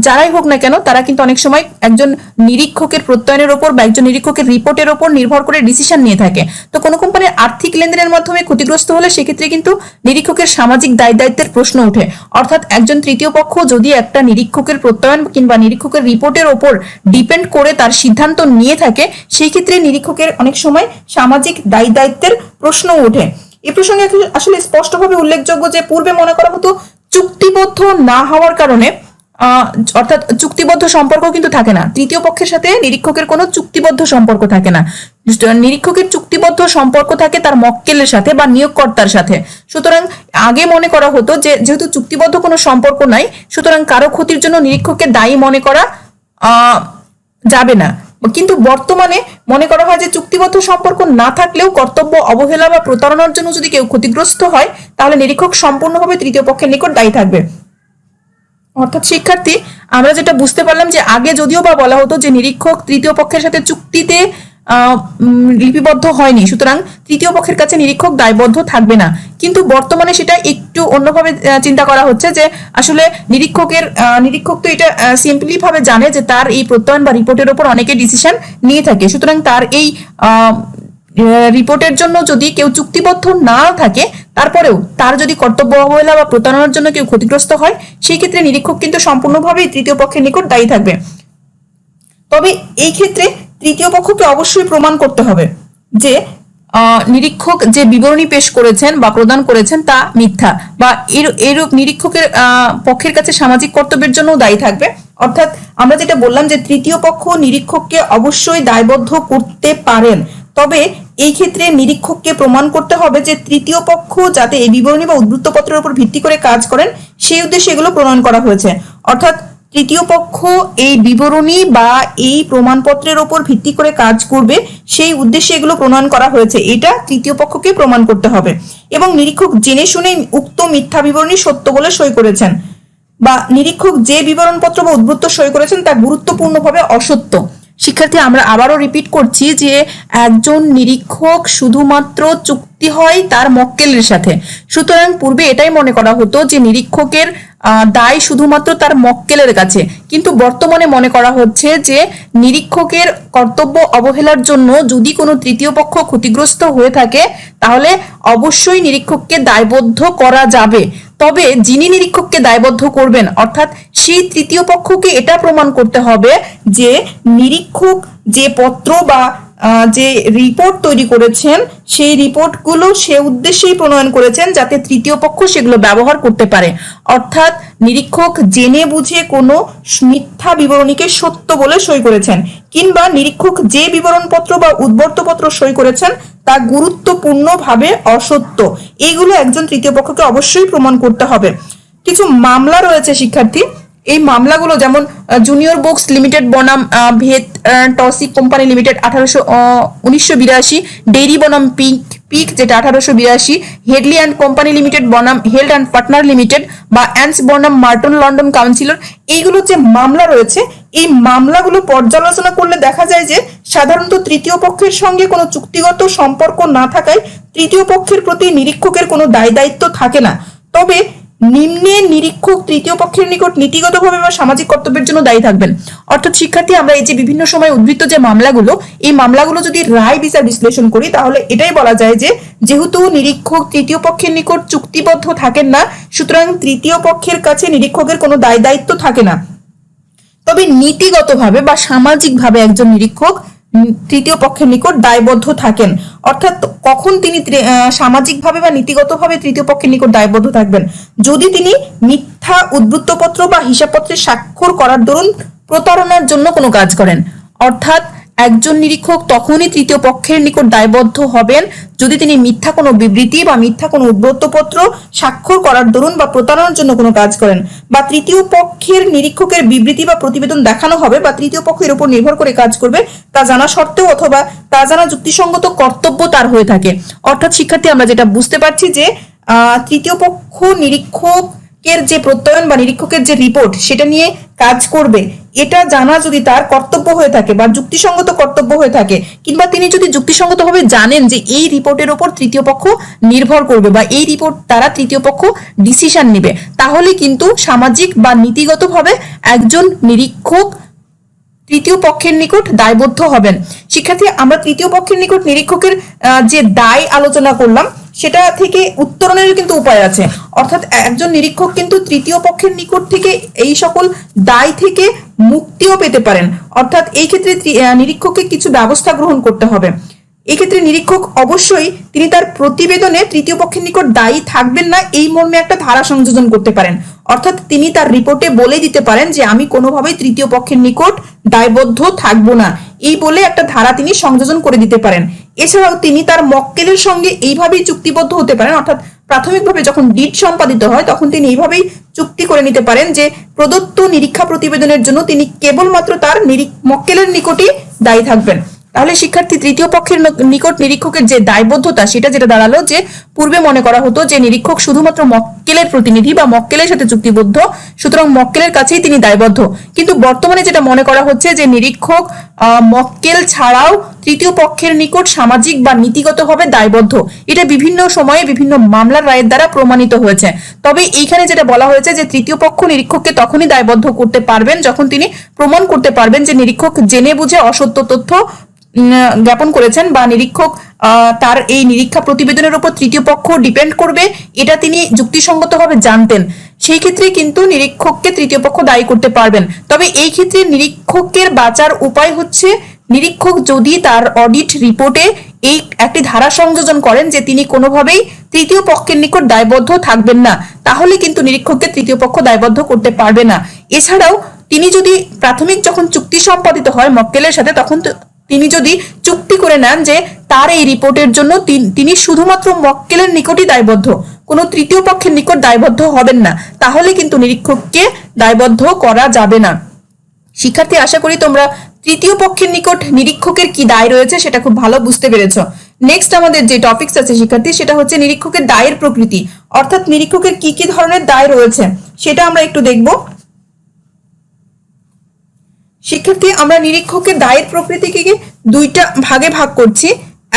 যারাই হোক না কেন, তারা কিন্তু অনেক সময় একজন নিরীক্ষকের প্রত্যয়নের ওপর বা একজন নিরীক্ষকের রিপোর্টের ওপর নির্ভর করে ডিসিশন নিয়ে থাকে। তো কোনো কোম্পানির আর্থিক লেনদেনের মাধ্যমে ক্ষতিগ্রস্ত হলে সেক্ষেত্রে কিন্তু নিরীক্ষকের সামাজিক দায় দায়িত্বের প্রশ্ন ওঠে। অর্থাৎ একজন তৃতীয় পক্ষ যদি একটা নিরীক্ষকের প্রত্যয়ন কিংবা নিরীক্ষকের রিপোর্টের ওপর ডিপেন্ড করে তার সিদ্ধান্ত নিয়ে থাকে, সেই ক্ষেত্রে নিরীক্ষকের অনেক সময় সামাজিক দায় দায়িত্বের প্রশ্ন ওঠে। এ প্রসঙ্গে আসলে স্পষ্টভাবে উল্লেখযোগ্য যে পূর্বে মনে করা হতো চুক্তিবদ্ধ না হওয়ার কারণে, অর্থাৎ চুক্তিবদ্ধ সম্পর্ক কিন্তু থাকে না, তৃতীয় পক্ষের সাথে নিরীক্ষকের কোনো চুক্তিবদ্ধ সম্পর্ক থাকে না। নিরীক্ষকের চুক্তিবদ্ধ সম্পর্ক থাকে তার মক্কেলের সাথে বা নিয়োগকর্তার সাথে। সুতরাং আগে মনে করা হতো যে যেহেতু চুক্তিবদ্ধ কোনো সম্পর্ক নাই, সুতরাং কারো ক্ষতির জন্য নিরীক্ষককে দায়ী মনে করা যাবে না। কিন্তু বর্তমানে মনে করা হয় যে চুক্তিবদ্ধ সম্পর্ক না থাকলেও কর্তব্য অবহেলা বা প্রতারণার জন্য যদি কেউ ক্ষতিগ্রস্ত হয় তাহলে নিরীক্ষক সম্পূর্ণভাবে তৃতীয় পক্ষের নিকট দায়ী থাকবে। অর্থাৎ শিক্ষার্থী আমরা যেটা বুঝতে পারলাম যে আগে যদিও বা বলা হতো যে নিরীক্ষক তৃতীয় পক্ষের সাথে চুক্তিতে লিপিবদ্ধ হয়নি, সুতরাং তৃতীয় পক্ষের কাছে নিরীক্ষক দায়বদ্ধ থাকবে না, কিন্তু বর্তমানে সেটা একটু অন্যভাবে চিন্তা করা হচ্ছে যে আসলে নিরীক্ষক তো এটা সিম্পলি ভাবে জানে যে তার এই প্রত্যয়ন বা রিপোর্টের উপর অনেকে ডিসিশন নিয়ে থাকে, সুতরাং তার এই রিপোর্টের জন্য যদি কেউ চুক্তিবদ্ধ না থাকে তারপরেও তার যদি কর্তব্য অবহেলা বা প্রতারণার জন্য কেউ ক্ষতিগ্রস্ত হয়, সেই ক্ষেত্রে নিরীক্ষক কিন্তু সম্পূর্ণভাবেই তৃতীয় পক্ষের নিকট দায়ী থাকবে। তবে এই ক্ষেত্রে তৃতীয় পক্ষকে অবশ্যই প্রমাণ করতে হবে যে নিরীক্ষক যে বিবরণী পেশ করেছেন বা প্রদান করেছেন তা মিথ্যা, বা এরূপ নিরীক্ষকের পক্ষের কাছে সামাজিক কর্তব্যের জন্য দায়ী থাকবে। অর্থাৎ আমরা যেটা বললাম যে তৃতীয় পক্ষ নিরীক্ষককে অবশ্যই দায়বদ্ধ করতে পারেন, তবে এই ক্ষেত্রে নিরীক্ষককে প্রমাণ করতে হবে যে তৃতীয় পক্ষ যাতে এই বিবরণী বা উদ্বৃত্তপত্রের উপর ভিত্তি করে কাজ করেন সেই উদ্দেশ্যে এগুলো প্রণয়ন করা হয়েছে। অর্থাৎ তৃতীয় পক্ষ এই বিবরণী বা এই প্রমাণপত্রের উপর ভিত্তি করে কাজ করবে সেই উদ্দেশ্যে এগুলো প্রণয়ন করা হয়েছে, এটা তৃতীয় পক্ষকে প্রমাণ করতে হবে। এবং নিরীক্ষক জেনে শুনে উক্ত মিথ্যা বিবরণী সত্য বলে সই করেছেন, বা নিরীক্ষক যে বিবরণপত্র বা উদ্বৃত্ত সই করেছেন তা গুরুত্বপূর্ণভাবে অসত্য, শিক্ষার্থী, আমরা আবারও রিপিট করছি যে একজন নিরীক্ষক শুধুমাত্র চুক্তি হয় তার মক্কেলের সাথে। সুতরাং পূর্বে এটাই মনে করা হতো যে নিরীক্ষকের দায় শুধুমাত্র তার মক্কেলের কাছে, কিন্তু বর্তমানে মনে করা হচ্ছে যে নিরীক্ষকের কর্তব্য অবহেলার জন্য যদি কোনো তৃতীয় পক্ষ ক্ষতিগ্রস্ত হয়ে থাকে তাহলে অবশ্যই নিরীক্ষককে দায়বদ্ধ করা যাবে। তবে যিনি নিরীক্ষককে দায়বদ্ধ করবেন অর্থাৎ সেই তৃতীয় পক্ষকে এটা প্রমাণ করতে হবে যে নিরীক্ষক যে পত্র বা যে রিপোর্ট তৈরি করেছেন সেই রিপোর্টগুলো সে উদ্দেশ্যেই প্রণয়ন করেছেন যাতে তৃতীয় পক্ষ সেগুলো ব্যবহার করতে পারে। অর্থাৎ নিরীক্ষক জেনে বুঝে কোনো মিথ্যা বিবরণীকে সত্য বলে সই করেছেন, কিংবা নিরীক্ষক যে বিবরণপত্র বা উদ্বর্তপত্র সই করেছেন তা গুরুত্বপূর্ণভাবে অসত্য। এইগুলো একজন তৃতীয় পক্ষকে অবশ্যই প্রমাণ করতে হবে। কিছু মামলা রয়েছে শিক্ষার্থী, এই মামলাগুলো যেমন জুনিয়র বুকস লিমিটেড বনাম ভেদ টসিক কোম্পানি লিমিটেড 1982, ডেইরি বনাম পিক যেটা 1882, হেডলি অ্যান্ড কোম্পানি লিমিটেড বনাম হেল্ড অ্যান্ড পার্টনার লিমিটেড বা অ্যান্স বনাম মার্টন লন্ডন কাউন্সিলর, এইগুলো যে মামলা রয়েছে এই মামলাগুলো পর্যালোচনা করলে দেখা যায় যে সাধারণত তৃতীয় পক্ষের সঙ্গে কোনো চুক্তিগত সম্পর্ক না থাকায় তৃতীয় পক্ষের প্রতি নিরীক্ষকের কোনো দায় দায়িত্ব থাকে না। তবে নিম্নে নিরীক্ষক তৃতীয় পক্ষের নিকট নীতিগতভাবে বা সামাজিক কর্তব্যের জন্য দায়ী থাকবেন। অর্থাৎ শিক্ষার্থী, আমরা এই যে বিভিন্ন সময় উদ্ধৃত যে মামলাগুলো, এই মামলাগুলো যদি রায় বিচার বিশ্লেষণ করি তাহলে এটাই বলা যায় যে যেহেতু নিরীক্ষক তৃতীয় পক্ষের নিকট চুক্তিবদ্ধ থাকেন না, সুতরাং তৃতীয় পক্ষের কাছে নিরীক্ষকের কোনো দায় দায়িত্ব থাকে না। তবে নীতিগতভাবে বা সামাজিকভাবে একজন নিরীক্ষক তৃতীয় পক্ষের নিকট দায়বদ্ধ থাকেন। অর্থাৎ কখন তিনি সামাজিকভাবে বা নীতিগতভাবে তৃতীয় পক্ষের নিকট দায়বদ্ধ থাকবেন? যদি তিনি মিথ্যা উদ্বৃত্তপত্র বা হিসাবপত্রে স্বাক্ষর করার দরুন প্রতারণার জন্য কোনো কাজ করেন। অর্থাৎ একজন নিরীক্ষক তখনই তৃতীয় পক্ষের নিকট দায়বদ্ধ হবেন যদি তিনি মিথ্যা কোনো বিবৃতি বা মিথ্যা কোনো উদ্বৃত্তপত্র স্বাক্ষর করার দরুন বা প্রতারণার জন্য কোনো কাজ করেন, বা তৃতীয় পক্ষের নিরীক্ষকের বিবৃতি বা প্রতিবেদন দেখানো হবে বা তৃতীয় পক্ষের উপর নির্ভর করে কাজ করবে তা জানা সত্ত্বেও অথবা তা জানা যুক্তিসঙ্গত কর্তব্য তার হয়ে থাকে। অর্থাৎ শিক্ষার্থী, আমরা যেটা বুঝতে পারছি যে তৃতীয় পক্ষ নিরীক্ষকের যে প্রত্যয়ন বা নিরীক্ষকের যে রিপোর্ট সেটা নিয়ে কাজ করবে, এটা জানা যদি তার কর্তব্য হয়ে থাকে বা যুক্তিসঙ্গত কর্তব্য হয়ে থাকে, কিংবা তিনি যদি যুক্তিসঙ্গতভাবে জানেন যে এই রিপোর্টের উপর তৃতীয় পক্ষ নির্ভর করবে বা এই রিপোর্ট দ্বারা তৃতীয় পক্ষ ডিসিশন নেবে, তাহলে কিন্তু সামাজিক বা নীতিগতভাবে একজন নিরীক্ষক তৃতীয় পক্ষের নিকট দায়বদ্ধ হবেন। শিক্ষার্থী, আমরা তৃতীয় পক্ষের নিকট নিরীক্ষকের যে দায় আলোচনা করলাম সেটা থেকে উত্তরণেরও কিন্তু উপায় আছে। অর্থাৎ একজন নিরীক্ষক কিন্তু তৃতীয় পক্ষের নিকট থেকে এই সকল দায় থেকে মুক্তিও পেতে পারেন। অর্থাৎ এই ক্ষেত্রে নিরীক্ষককে কিছু ব্যবস্থা গ্রহণ করতে হবে। এক্ষেত্রে নিরীক্ষক অবশ্যই তিনি তার প্রতিবেদনে তৃতীয় পক্ষের নিকট দায়ী থাকবেন না এই মর্মে একটা ধারা সংযোজন করতে পারেন। অর্থাৎ তিনি তার রিপোর্টে বলে দিতে পারেন যে আমি কোনোভাবেই তৃতীয় পক্ষের নিকট দায়বদ্ধ থাকবো না, এই বলে একটা ধারা তিনি সংযোজন করে দিতে পারেন। এছাড়াও তিনি তার মক্কেলের সঙ্গে এইভাবেই চুক্তিবদ্ধ হতে পারেন। অর্থাৎ প্রাথমিকভাবে যখন ডিড সম্পাদিত হয় তখন তিনি এইভাবেই চুক্তি করে নিতে পারেন যে প্রদত্ত নিরীক্ষা প্রতিবেদনের জন্য তিনি কেবলমাত্র তার মক্কেলের নিকটই দায়ী থাকবেন। তাহলে শিক্ষার্থী, তৃতীয় পক্ষের নিকট নিরীক্ষকের যে দায়বদ্ধতা সেটা যেটা দাঁড়ালো যে পূর্বে মনে করা হতো যে নিরীক্ষক শুধুমাত্র মক্কেলের প্রতিনিধি বা মক্কেলের সাথে চুক্তিবদ্ধ, সুতরাং মক্কেলের কাছেই তিনি দায়বদ্ধ। কিন্তু বর্তমানে যেটা মনে করা হচ্ছে যে নিরীক্ষক মক্কেল ছাড়াও তৃতীয় পক্ষের নিকট সামাজিক বা নীতিগতভাবে দায়বদ্ধ। এটা বিভিন্ন সময়ে বিভিন্ন মামলার রায়ের দ্বারা প্রমাণিত হয়েছে। তবে এইখানে যেটা বলা হয়েছে যে তৃতীয় পক্ষ নিরীক্ষককে তখনই দায়বদ্ধ করতে পারবেন যখন তিনি প্রমাণ করতে পারবেন যে নিরীক্ষক জেনে বুঝে অসত্য তথ্য জ্ঞাপন করেছেন বা নিরীক্ষক তার এই নিরীক্ষা প্রতিবেদনের উপর তৃতীয় পক্ষ ডিপেন্ড করবে এটা তিনি যুক্তিসঙ্গতভাবে জানতেন। সেই ক্ষেত্রে কিন্তু নিরীক্ষককে তৃতীয় পক্ষ দায়ী করতে পারবেন। তবে এই ক্ষেত্রে নিরীক্ষকের বাঁচার উপায় হচ্ছে নিরীক্ষক যদি তার অডিট রিপোর্টে এই একটি ধারা সংযোজন করেন যে তিনি কোনোভাবেই তৃতীয় পক্ষের নিকট দায়বদ্ধ থাকবেন না, তাহলে কিন্তু নিরীক্ষককে তৃতীয় পক্ষ দায়বদ্ধ করতে পারবে না। এছাড়াও তিনি যদি প্রাথমিক যখন চুক্তি সম্পাদিত হয় মক্কেলের সাথে তখন তিনি যদি চুক্তি করে নেন যে তার এই রিপোর্টের জন্য তিনি শুধুমাত্র মক্কেলের নিকটই দায়বদ্ধ, কোনো তৃতীয় পক্ষের নিকট দায়বদ্ধ হবেন না, তাহলে কিন্তু নিরীক্ষককে দায়বদ্ধ করা যাবে না। শিক্ষার্থী, আশা করি তোমরা তৃতীয় পক্ষের নিকট নিরীক্ষকের কি দায় রয়েছে সেটা খুব ভালো বুঝতে পেরেছো। নেক্সট আমাদের যে টপিকস আছে শিক্ষার্থী সেটা হচ্ছে নিরীক্ষকের দায়ের প্রকৃতি, অর্থাৎ নিরীক্ষকের কি কি ধরনের দায় রয়েছে সেটা আমরা একটু দেখব। শিক্ষার্থী, আমরা নিরীক্ষকের দায়ের প্রকৃতিকে দুইটা ভাগে ভাগ করছি।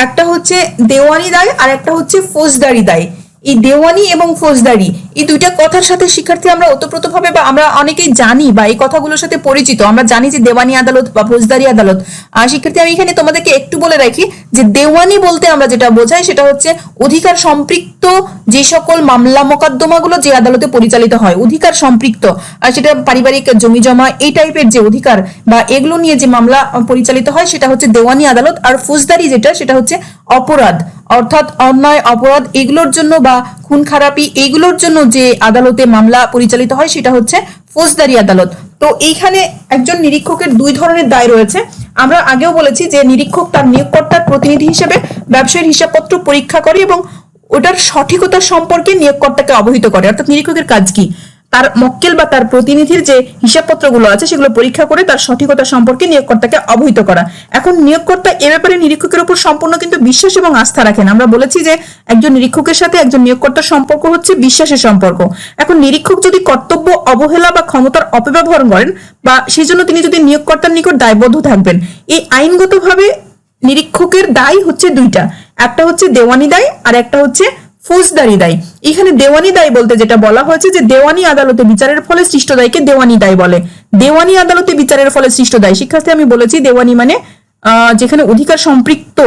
একটা হচ্ছে দেওয়ানি দায় আর একটা হচ্ছে ফৌজদারি দায়। এই দেওয়ানি এবং ফৌজদারি এই দুইটা কথার সাথে শিক্ষার্থী আমরা ওতপ্রোতভাবে বা আমরা অনেকেই জানি বা এই কথাগুলোর সাথে পরিচিত। আমরা জানি যে দেওয়ানি আদালত বা ফৌজদারি আদালত। আর শিক্ষার্থী, আমি এখানে তোমাদেরকে একটু বলে রাখি যে দেওয়ানি বলতে আমরা যেটা বোঝাই সেটা হচ্ছে অধিকার সম্পৃক্ত যে সকল মামলা মোকদ্দমাগুলো যে আদালতে পরিচালিত হয়, অধিকার সম্পৃক্ত, আর সেটা পারিবারিক জমি জমা এই টাইপের যে অধিকার বা এগুলো নিয়ে যে মামলা পরিচালিত হয় সেটা হচ্ছে দেওয়ানি আদালত। আর ফৌজদারি যেটা সেটা হচ্ছে অপরাধ, অর্থাৎ অন্যায় অপরাধ এগুলোর জন্য বা খুন খারাপি এইগুলোর জন্য যে আদালতে মামলা পরিচালিত হয় সেটা হচ্ছে ফৌজদারি আদালত। তো এইখানে একজন নিরীক্ষকের দুই ধরনের দায় রয়েছে। আমরা আগেও বলেছি যে নিরীক্ষক তার নিয়োগকর্তার প্রতিনিধি হিসেবে ব্যবসায়ীর হিসাবপত্র পরীক্ষা করে এবং ওটার সঠিকতা সম্পর্কে নিয়োগকর্তাকে অবহিত করে। অর্থাৎ নিরীক্ষকের কাজ কি? তার মক্কেল বা তার প্রতিনিধির যে হিসাবপত্রগুলো আছে সেগুলো পরীক্ষা করে তার সঠিকতা সম্পর্কে নিয়োগকর্তাকে অবহিত করা। এখন নিয়োগকর্তা এ ব্যাপারে নিরীক্ষকের উপর সম্পূর্ণ কিন্তু বিশ্বাস এবং আস্থা রাখেন। আমরা বলেছি যে একজন নিরীক্ষকের সাথে একজন নিয়োগকর্তার সম্পর্ক হচ্ছে বিশ্বাসের সম্পর্ক। এখন নিরীক্ষক যদি কর্তব্য অবহেলা বা ক্ষমতার অপব্যবহার করেন বা সেই জন্য তিনি যদি নিয়োগকর্তার নিকট দায়বদ্ধ থাকবেন, এই আইনগতভাবে নিরীক্ষকের দায় হচ্ছে দুইটা, একটা হচ্ছে দেওয়ানি দায় আর একটা হচ্ছে ফৌজদারি দায়। এখানে দেওয়ানি দায় বলতে যেটা বলা হয়েছে যে দেওয়ানি আদালতে বিচারের ফলে সৃষ্ট দায়কে দেওয়ানি দায় বলে। দেওয়ানি আদালতে বিচারের ফলে সৃষ্ট দায়, শিক্ষার্থী আমি বলেছি দেওয়ানি মানে যেখানে অধিকার সম্পৃক্ত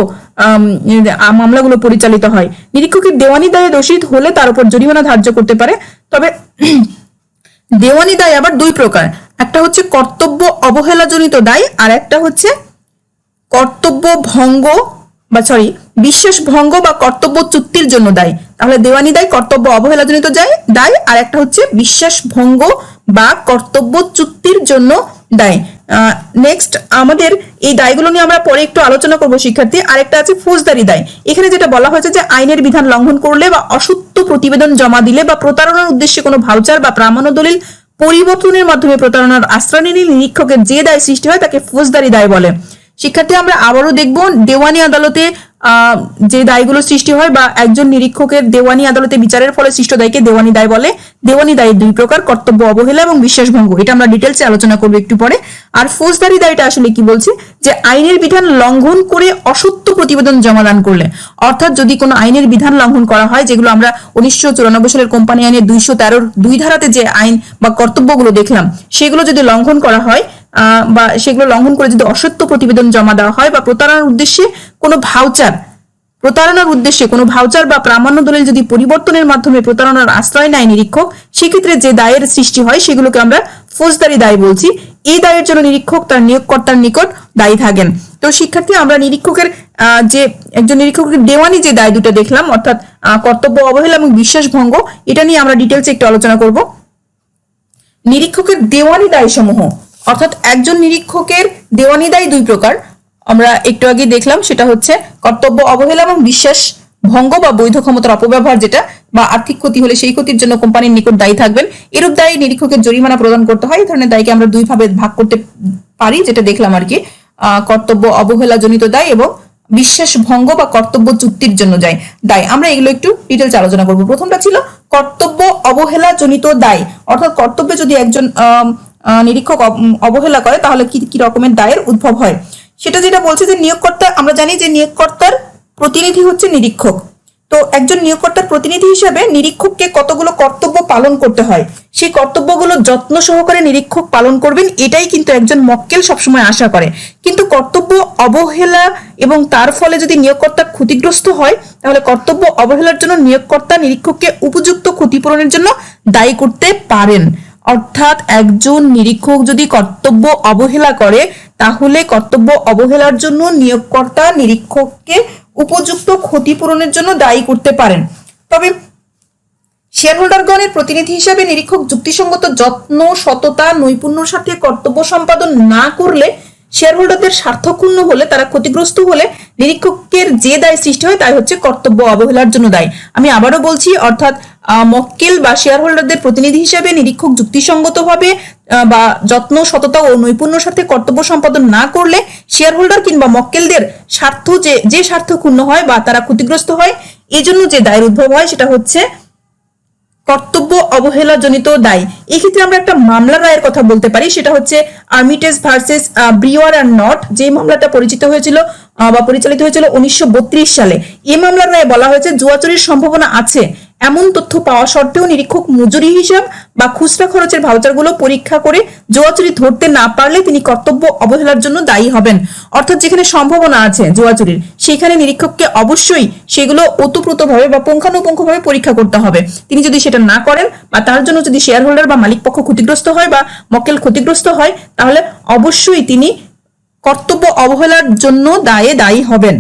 মামলাগুলো পরিচালিত হয়। নিরীক্ষকের দেওয়ানি দায়ে দোষী হলে তার উপর জরিমানা ধার্য করতে পারে। তবে দেওয়ানি দায় আবার দুই প্রকার, একটা হচ্ছে কর্তব্য অবহেলাজনিত দায় আর একটা হচ্ছে কর্তব্য ভঙ্গ বিশ্বাস ভঙ্গ বা কর্তব্য চুক্তির জন্য দায়। তাহলে দেওয়ানি দায় কর্তব্য অবহেলাজনিত দায় আর একটা হচ্ছে বিশ্বাস ভঙ্গ বা কর্তব্য চুক্তির জন্য দায়। নেক্সট আমাদের এই দায়গুলো নিয়ে আমরা পরে একটু আলোচনা করব শিক্ষার্থী। আরেকটা আছে ফৌজদারি দায়। এখানে যেটা বলা হয়েছে যে আইনের বিধান লঙ্ঘন করলে বা অসত্য প্রতিবেদন জমা দিলে বা প্রতারণার উদ্দেশ্যে কোনো ভাউচার বা প্রামাণ্য দলিল পরিবর্তনের মাধ্যমে প্রতারণার আশ্রয় নিলে নিরীক্ষকের যে দায় সৃষ্টি হয় তাকে ফৌজদারি দায় বলে। শিক্ষার্থী, আমরা আবারও দেখব দেওয়ানি আদালতে যে দায়গুলো সৃষ্টি হয় বা একজন নিরীক্ষকের দেওয়ানি আদালতে বিচারের ফলে সৃষ্ট দায়কে দেওয়ানি দায় বলে। দেওয়ানি দায়ের দুই প্রকার, কর্তব্য অবহেলা এবং বিশ্বাসভঙ্গ, এটা আমরা ডিটেলসে আলোচনা করবো একটু পরে। আর ফৌজদারি দায়টা আসলে কি বলছে যে আইনের বিধান লঙ্ঘন করে অসত্য প্রতিবেদন জমাদান করলে, অর্থাৎ যদি কোনো আইনের বিধান লঙ্ঘন করা হয়, যেগুলো আমরা 1994 সালের কোম্পানি আইনের 213 2 ধারাতে যে আইন বা কর্তব্যগুলো দেখলাম সেগুলো যদি লঙ্ঘন করা হয় বা সেগুলো লঙ্ঘন করে যদি অসত্য প্রতিবেদন জমা দেওয়া হয় বা প্রতারণার উদ্দেশ্যে কোনো ভাউচার বা প্রামাণ্য দলিল যদি পরিবর্তনের মাধ্যমে প্রতারণার আশ্রয় নেয় নিরীক্ষক, সেক্ষেত্রে যে দায়ের সৃষ্টি হয় সেগুলোকে আমরা ফৌজদারি দায় বলছি। এই দায়ের জন্য নিরীক্ষক তার নিয়োগকর্তার নিকট দায়ী থাকেন। তো শিক্ষার্থী, আমরা নিরীক্ষকের যে একজন নিরীক্ষকের দেওয়ানি যে দায় দুটো দেখলাম, অর্থাৎ কর্তব্য অবহেলা এবং বিশ্বাস ভঙ্গ, এটা নিয়ে আমরা ডিটেলসে একটু আলোচনা করব। নিরীক্ষকের দেওয়ানি দায় সমূহ, অর্থাৎ একজন নিরীক্ষকের দেওয়ানি দায় দুই প্রকার, আমরা একটু আগে দেখলাম। সেটা হচ্ছে কর্তব্য অবহেলা এবং বিশ্বাস ভঙ্গ বা বৈধ ক্ষমতার অপব্যবহার, যেটা বা আর্থিক ক্ষতি হলে সেই ক্ষতির জন্য কোম্পানির নিকট দায়ী থাকবেন। এরূপ দায়ী নিরীক্ষকের জরিমানা প্রদান করতে হয়। এই ধরনের দায়কে আমরা দুই ভাবে ভাগ করতে পারি, যেটা দেখলাম আর কি, কর্তব্য অবহেলা জনিত দায় এবং বিশ্বাস ভঙ্গ বা কর্তব্য চুক্তির জন্য দায়। আমরা এগুলো একটু ডিটেলস আলোচনা করব। প্রথমটা ছিল কর্তব্য অবহেলা জনিত দায়, অর্থাৎ কর্তব্যে যদি একজন নিরীক্ষক অবহেলা করে তাহলে কি কি রকমের দায়ের উদ্ভব হয়, সেটা যেটা বলছে যে নিয়োগকর্তা, আমরা জানি যে নিয়োগকর্তার প্রতিনিধি হচ্ছে নিরীক্ষক। তো একজন নিয়োগকর্তার প্রতিনিধি হিসেবে নিরীক্ষককে কতগুলো কর্তব্য পালন করতে হয়, সেই কর্তব্যগুলো যত্ন সহকারে নিরীক্ষক পালন করবেন, এটাই কিন্তু একজন মক্কেল সবসময় আশা করে। কিন্তু কর্তব্য অবহেলা এবং তার ফলে যদি নিয়োগকর্তা ক্ষতিগ্রস্ত হয়, তাহলে কর্তব্য অবহেলার জন্য নিয়োগকর্তা নিরীক্ষককে উপযুক্ত ক্ষতিপূরণের জন্য দায়ী করতে পারেন। অর্থাৎ একজন নিরীক্ষক যদি কর্তব্য অবহেলা করে, তাহলে কর্তব্য অবহেলার জন্য নিয়োগকর্তা নিরীক্ষককে উপযুক্ত ক্ষতিপূরণের জন্য দায়ী করতে পারেন। তবে শেয়ার হোল্ডারগণের প্রতিনিধি হিসাবে নিরীক্ষক যুক্তিসঙ্গত যত্ন, সততা, নৈপুণ্যের সাথে কর্তব্য সম্পাদন না করলে, শেয়ার হোল্ডারদের স্বার্থক্ষুণ্ণ হলে, তারা ক্ষতিগ্রস্ত হলে নিরীক্ষকের যে দায় সৃষ্টি হয় তাই হচ্ছে কর্তব্য অবহেলার জন্য দায়ী। আমি আবারও বলছি, অর্থাৎ মক্কেল বা শেয়ার হোল্ডারদের প্রতিনিধি হিসেবে নিরীক্ষক যুক্তিসঙ্গতভাবে বা যত্ন, সততা ও নৈপুণ্যের সাথে কর্তব্য সম্পাদন না করলে শেয়ার হোল্ডার কিংবা মক্কেলদের স্বার্থ যে স্বার্থ ক্ষুণ্ণ হয় বা তারা ক্ষতিগ্রস্ত হয়, এই জন্য যে দায়ের উদ্ভব হয় সেটা হচ্ছে কর্তব্য অবহেলাজনিত দায়। এই ক্ষেত্রে আমরা একটা মামলা রায়ের কথা বলতে পারি, সেটা হচ্ছে আর্মিটেজ ভার্সেস ব্রিওয়ার অ্যান্ড নট, যে মামলাটা পরিচিত হয়েছিল বা পরিচালিত হয়েছিল 1932 সালে। এই মামলার রায়ে বলা হয়েছে জুয়াচুরির সম্ভাবনা আছে এমন তথ্য পাওয়া সত্ত্বেও নিরীক্ষক মজুরি হিসাব বা খুচরা খরচের ভাউচারগুলো পরীক্ষা করে জুয়াচুরি ধরতে না পারলে তিনি কর্তব্য অবহেলার জন্য দায়ী হবেন। অর্থাৎ যেখানে সম্ভাবনা আছে জুয়াচুরির, সেখানে নিরীক্ষককে অবশ্যই সেগুলো ওতপ্রোতভাবে বা পুঙ্খানুপুঙ্খভাবে পরীক্ষা করতে হবে। তিনি যদি সেটা না করেন বা তার জন্য যদি শেয়ার হোল্ডার বা মালিক পক্ষ ক্ষতিগ্রস্ত হয় বা মক্কেল ক্ষতিগ্রস্ত হয়, তাহলে অবশ্যই তিনি কর্তব্য অবহেলার জন্য দায়ী হবেন।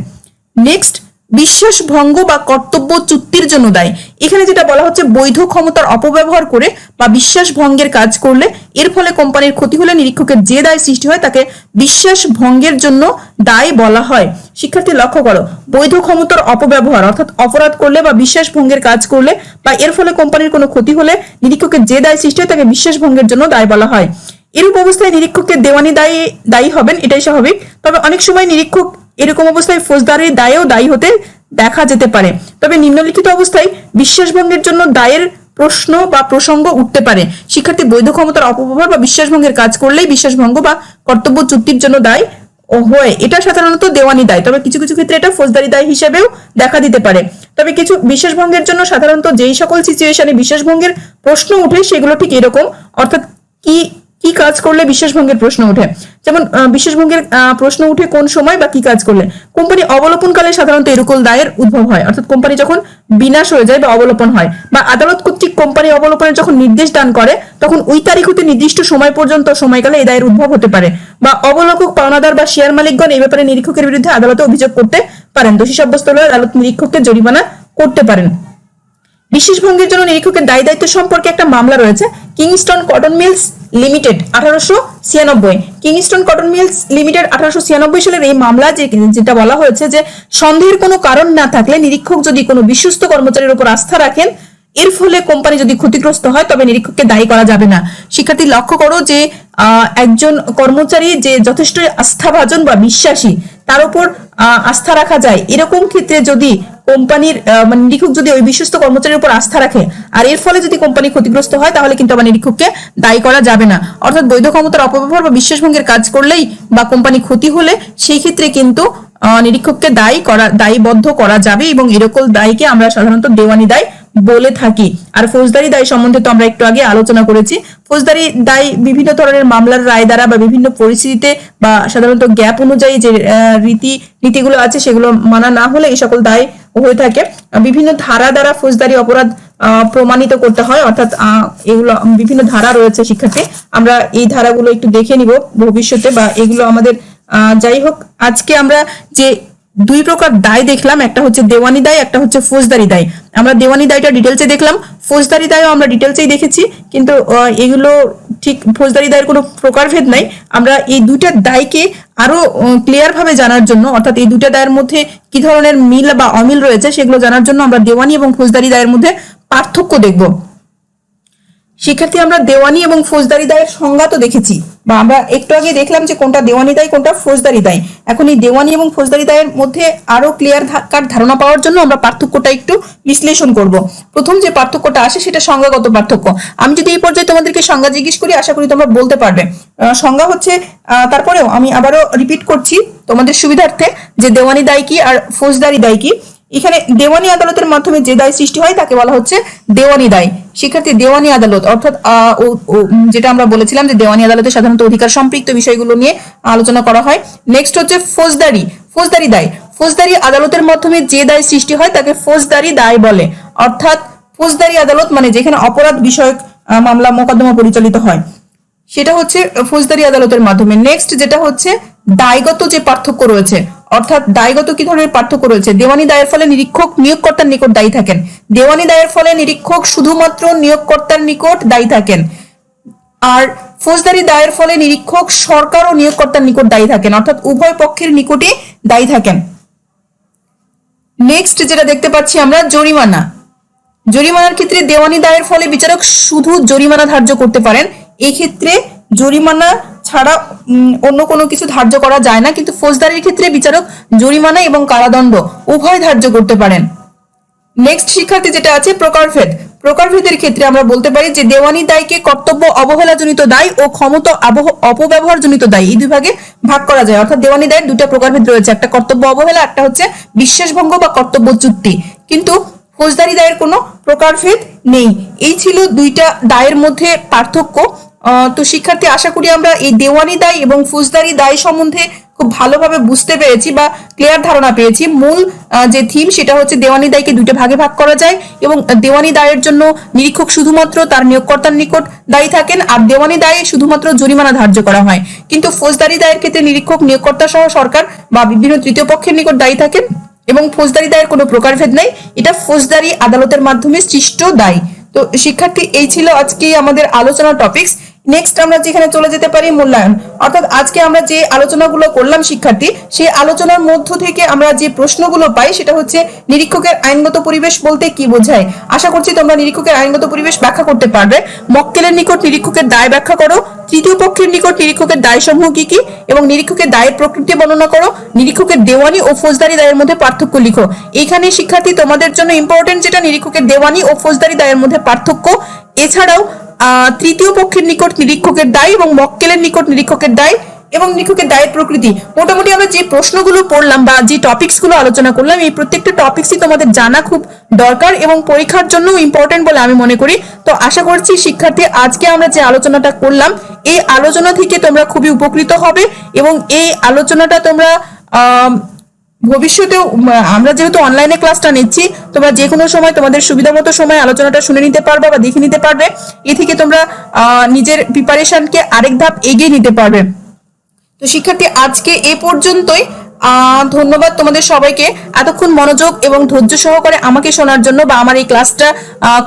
নেক্সট, বিশ্বাস ভঙ্গ বা কর্তব্য চুক্তির জন্য দায়। এখানে যেটা বলা হচ্ছে, বৈধ ক্ষমতার অপব্যবহার করে বা বিশ্বাস ভঙ্গের কাজ করলে এর ফলে কোম্পানির ক্ষতি হলে নিরীক্ষকের যে দায় সৃষ্টি হয় তাকে বিশ্বাস ভঙ্গের জন্য দায় বলা হয়। শিক্ষার্থী লক্ষ্য করো, বৈধ ক্ষমতার অপব্যবহার অর্থাৎ অপরাধ করলে বা বিশ্বাস ভঙ্গের কাজ করলে বা এর ফলে কোম্পানির কোনো ক্ষতি হলে নিরীক্ষকের যে দায় সৃষ্টি হয় তাকে বিশ্বাস ভঙ্গের জন্য দায় বলা হয়। এরূপ অবস্থায় নিরীক্ষকের দেওয়ানি দায়ী হবেন, এটাই স্বাভাবিক। তবে অনেক সময় নিরীক্ষক এরকম অবস্থায় ফৌজদারি দায়েও দায়ী হতে দেখা যেতে পারে। তবে নিম্নলিখিত অবস্থায় বিশ্বাসভঙ্গের জন্য দায়ের প্রশ্ন বা প্রসঙ্গ উঠতে পারে। শিক্ষার্থী, বৈধ ক্ষমতার অপব্যবহার বা বিশ্বাসভঙ্গের কাজ করলেই বিশ্বাসভঙ্গ বা কর্তব্য চুক্তির জন্য দায় হয়। এটা সাধারণত দেওয়ানি দায়, তবে কিছু কিছু ক্ষেত্রে এটা ফৌজদারি দায় হিসেবেও দেখা দিতে পারে। তবে কিছু বিশ্বাসভঙ্গের জন্য সাধারণত যেই সকল সিচুয়েশনে বিশ্বাসভঙ্গের প্রশ্ন উঠে সেগুলো ঠিক এরকম, অর্থাৎ কি কি কাজ করলে বিশ্বাসভঙ্গের প্রশ্ন ওঠে। যেমন বিশ্বাসভঙ্গের প্রশ্ন উঠে কোন সময় বা কি কাজ করলে। কোম্পানি অবলোপনকালে সাধারণত এরকম দায়ের উদ্ভব হয়, অর্থাৎ কোম্পানি যখন বিনাশ হয়ে যায় বা অবলোপন হয়, বা আদালত কর্তৃক কোম্পানি অবলোপনের যখন নির্দেশ দান করে তখন ওই তারিখ হতে নির্দিষ্ট সময় পর্যন্ত সময়কালে এই দায়ের উদ্ভব হতে পারে। বা অবলোকক, পাওনাদার বা শেয়ার মালিকগণ এই ব্যাপারে নিরীক্ষকের বিরুদ্ধে আদালতে অভিযোগ করতে পারেন। দোষী সাব্যস্ত হলে আদালত নিরীক্ষককে জরিমানা করতে পারেন। বিশ্বাসভঙ্গের জন্য নিরীক্ষকের দায় দায়িত্ব সম্পর্কে একটা মামলা রয়েছে, Kingston cotton mills limited 1896। Kingston cotton mills limited 1896 সালের এই মামলা যেটা বলা হয়েছে যে সন্দেহের কোনো কারণ না থাকলে নিরীক্ষক যদি কোনো বিশ্বস্ত কর্মচারীর উপর আস্থা রাখেন, এর ফলে কোম্পানি যদি ক্ষতিগ্রস্ত হয় তবে নিরীক্ষককে দায়ী করা যাবে না। শিক্ষার্থী লক্ষ্য করো যে একজন কর্মচারী যে যথেষ্ট আস্থাভাজন বা বিশ্বাসী, তার উপর আস্থা রাখা যায়, এরকম ক্ষেত্রে যদি কোম্পানির নিরীক্ষক যদি ওই বিশ্বস্ত কর্মচারীর উপর আস্থা রাখে আর এর ফলে যদি কোম্পানি ক্ষতিগ্রস্ত হয় তাহলে কিন্তু আবার নিরীক্ষককে দায়ী করা যাবে না। অর্থাৎ বৈধ ক্ষমতার অপব্যবহার বা বিশ্বাসভঙ্গের কাজ করলেই বা কোম্পানি ক্ষতি হলে সেই ক্ষেত্রে কিন্তু নিরীক্ষককে দায়ীবদ্ধ করা যাবে, এবং এরকম দায়কে আমরা সাধারণত দেওয়ানি দায় বলে থাকি। আর ফৌজদারি দায় সম্বন্ধে তো আমরা একটু আগে আলোচনা করেছি। ফৌজদারি দায় বিভিন্ন ধরনের মামলার রায় দ্বারা বা বিভিন্ন পরিস্থিতিতে বা সাধারণত গ্যাপ অনুযায়ী যে নীতিগুলো আছে সেগুলো মানা না হলে এই সকল দায় হয়ে থাকে। বিভিন্ন ধারা দ্বারা ফৌজদারি অপরাধ প্রমাণিত করতে হয়, অর্থাৎ এগুলো বিভিন্ন ধারা রয়েছে। শিক্ষার্থী, আমরা এই ধারাগুলো একটু দেখে নিব ভবিষ্যতে, বা এগুলো আমাদের যাই হোক, আজকে আমরা যে দুই প্রকার দায় দেখলাম, একটা হচ্ছে দেওয়ানি দায়, একটা হচ্ছে ফৌজদারি দায়। আমরা দেওয়ানি দায়টা ডিটেলসে দেখলাম, ফৌজদারি দায়ও আমরা ডিটেলসেই দেখেছি, কিন্তু এগুলো ঠিক ফৌজদারি দায়ের কোনো প্রকারভেদ নাই। আমরা এই দুইটা দায়কে আরো ক্লিয়ার ভাবে জানার জন্য, অর্থাৎ এই দুইটা দায়ের মধ্যে কি ধরনের মিল বা অমিল রয়েছে সেগুলো জানার জন্য আমরা দেওয়ানি এবং ফৌজদারি দায়ের মধ্যে পার্থক্য দেখব। শিক্ষার্থী, আমরা দেওয়ানি এবং ফৌজদারি দায়ের সংজ্ঞা তো দেখেছি, বা আমরা একটু আগে দেখলাম যে কোনটা দেওয়ানি দায় কোনটা ফৌজদারি দায়। এখন এই দেওয়ানি এবং ফৌজদারি দায়ের মধ্যে আরো ক্লিয়ার কাট ধারণা পাওয়ার জন্য আমরা পার্থক্যটা একটু বিশ্লেষণ করব। প্রথম যে পার্থক্যটা আসে সেটা সংজ্ঞাগত পার্থক্য। আমি যদি এই পর্যায়ে তোমাদেরকে সংজ্ঞা জিজ্ঞেস করি, আশা করি তোমরা বলতে পারবে। সংজ্ঞা হচ্ছে, তারপরেও আমি আবারও রিপিট করছি তোমাদের সুবিধার্থে, যে দেওয়ানি দায় কি আর ফৌজদারি দায় কি। এখানে দেওয়ানি আদালতের মাধ্যমে যে দায় সৃষ্টি হয় তাকে বলা হচ্ছে দেওয়ানি দায়। শিক্ষার্থী, দেওয়ানি আদালত অর্থাৎ যেটা আমরা বলেছিলাম যে দেওয়ানি আদালতে সাধারণত অধিকার সম্পৃক্ত বিষয়গুলো নিয়ে আলোচনা করা হয়। নেক্সট হচ্ছে ফৌজদারি দায়। ফৌজদারি আদালতের মাধ্যমে যে দায় সৃষ্টি হয় তাকে ফৌজদারি দায় বলে। অর্থাৎ ফৌজদারি আদালত মানে যেখানে অপরাধ বিষয়ক মামলা মোকদ্দমা পরিচালিত হয়, সেটা হচ্ছে ফৌজদারি আদালতের মাধ্যমে। নেক্সট যেটা হচ্ছে দায়গত যে পার্থক্য রয়েছে, অর্থাৎ দায়গত কি ধরনের পার্থক্য রয়েছে। দেওয়ানি দায়ের ফলে নিরীক্ষক নিয়োগকর্তার নিকট দায়ী থাকেন। দেওয়ানি দায়ের ফলে নিরীক্ষক শুধুমাত্র নিয়োগকর্তার নিকট দায়ী থাকেন, আর ফৌজদারি দায়ের ফলে নিরীক্ষক সরকার ও নিয়োগকর্তার নিকট দায়ী থাকেন, অর্থাৎ উভয় পক্ষের নিকটে দায়ী থাকেন। নেক্সট যেটা দেখতে পাচ্ছি আমরা, জরিমানার ক্ষেত্রে দেওয়ানি দায়ের ফলে বিচারক শুধু জরিমানা ধার্য করতে পারেন। এই ক্ষেত্রে জরিমানা ছাড়া অন্য কোনো কিছু ধার্য করা যায় না, কিন্তু ফৌজদারির ক্ষেত্রে বিচারক জরিমানা এবং কারাদণ্ড উভয় ধার্য করতে পারেন। নেক্সট শিক্ষার্থী যেটা আছে, প্রকারভেদের ক্ষেত্রে আমরা বলতে পারি যে দেওয়ানি দায়কে কর্তব্য অবহেলাজনিত দায় ও ক্ষমতা অপব্যবহারজনিত দায়, এই দুই ভাগে ভাগ করা যায়। অর্থাৎ দেওয়ানি দায়ের দুইটা প্রকারভেদ রয়েছে, একটা কর্তব্য অবহেলা, একটা হচ্ছে বিশ্বাসভঙ্গ বা কর্তব্যচ্যুতি। কিন্তু ফৌজদারি দায়ের কোনো প্রকারভেদ নেই। এই ছিল দুইটা দায়ের মধ্যে পার্থক্য। তো শিক্ষার্থী, আশা করি আমরা এই দেওয়ানি দায় এবং ফৌজদারি দায় সম্বন্ধে খুব ভালোভাবে বুঝতে পেরেছি বা ক্লিয়ার ধারণা পেয়েছি। মূল যে থিম সেটা হচ্ছে দেওয়ানি দায়কে দুইটা ভাগে ভাগ করা যায় এবং দেওয়ানি দায়ের জন্য নিরীক্ষক শুধুমাত্র তার নিয়োগকর্তার নিকট দায়ী থাকেন, আর দেওয়ানি দায়ে শুধুমাত্র জরিমানা ধার্য করা হয়। কিন্তু ফৌজদারি দায়ের ক্ষেত্রে নিরীক্ষক, নিয়োগকর্তা সহ সরকার বা বিভিন্ন তৃতীয় পক্ষের নিকট দায়ী থাকেন এবং ফৌজদারি দায়ের কোনো প্রকারভেদ নেই, এটা ফৌজদারি আদালতের মাধ্যমে সৃষ্ট দায়। তো শিক্ষার্থী, এই ছিল আজকে আমাদের আলোচনার টপিকস। নেক্সট আমরা যেখানে চলে যেতে পারি মূল্যায়ন, অর্থাৎ আজকে আমরা যে আলোচনাগুলো করলাম শিক্ষার্থী, সেই আলোচনার মধ্য থেকে আমরা যে প্রশ্নগুলো পাই সেটা হচ্ছে নিরীক্ষকের আইনগত পরিবেশ বলতে কি বোঝায়। আশা করছি তোমরা নিরীক্ষকের আইনগত পরিবেশ ব্যাখ্যা করতে পারবে। মক্কেলের নিকট নিরীক্ষকের দায় ব্যাখ্যা করো। তৃতীয় পক্ষের নিকট নিরীক্ষকের দায় সমূহ কি কি এবং নিরীক্ষকের দায়ের প্রকৃতি বর্ণনা করো। নিরীক্ষকের দেওয়ানি ও ফৌজদারি দায়ের মধ্যে পার্থক্য লিখো। এখানে শিক্ষার্থী তোমাদের জন্য ইম্পর্টেন্ট যেটা নিরীক্ষকের দেওয়ানি ও ফৌজদারি দায়ের মধ্যে পার্থক্য, এছাড়াও তৃতীয় পক্ষের নিকট নিরীক্ষকের দায় এবং মক্কেলের নিকট নিরীক্ষকের দায় এবং নিরীক্ষকের দায়ের প্রকৃতি। মোটামুটি আমরা যে প্রশ্নগুলো পড়লাম বা যে টপিকস গুলো আলোচনা করলাম, এই প্রত্যেকটা টপিকসই তোমাদের জানা খুব দরকার এবং পরীক্ষার জন্য ইম্পর্টেন্ট বলে আমি মনে করি। তো আশা করছি শিক্ষার্থী, আজকে আমরা যে আলোচনাটা করলাম এই আলোচনা থেকে তোমরা খুবই উপকৃত হবে এবং এই আলোচনাটা তোমরা ভবিষ্যতেও, আমরা যেহেতু অনলাইনে ক্লাসটা নিচ্ছি, তোমরা যে কোনো সময় তোমাদের সুবিধা মতো সময় আলোচনাটা শুনে নিতে পারবে বা দেখে নিতে পারবে। এ থেকে তোমরা নিজের প্রিপারেশনকে আরেক ধাপ এগিয়ে নিতে পারবে। তো শিক্ষার্থী, আজকে এ পর্যন্তই। ধন্যবাদ তোমাদের সবাইকে এতক্ষণ মনোযোগ এবং ধৈর্য সহকারে আমাকে শোনার জন্য বা আমার এই ক্লাসটা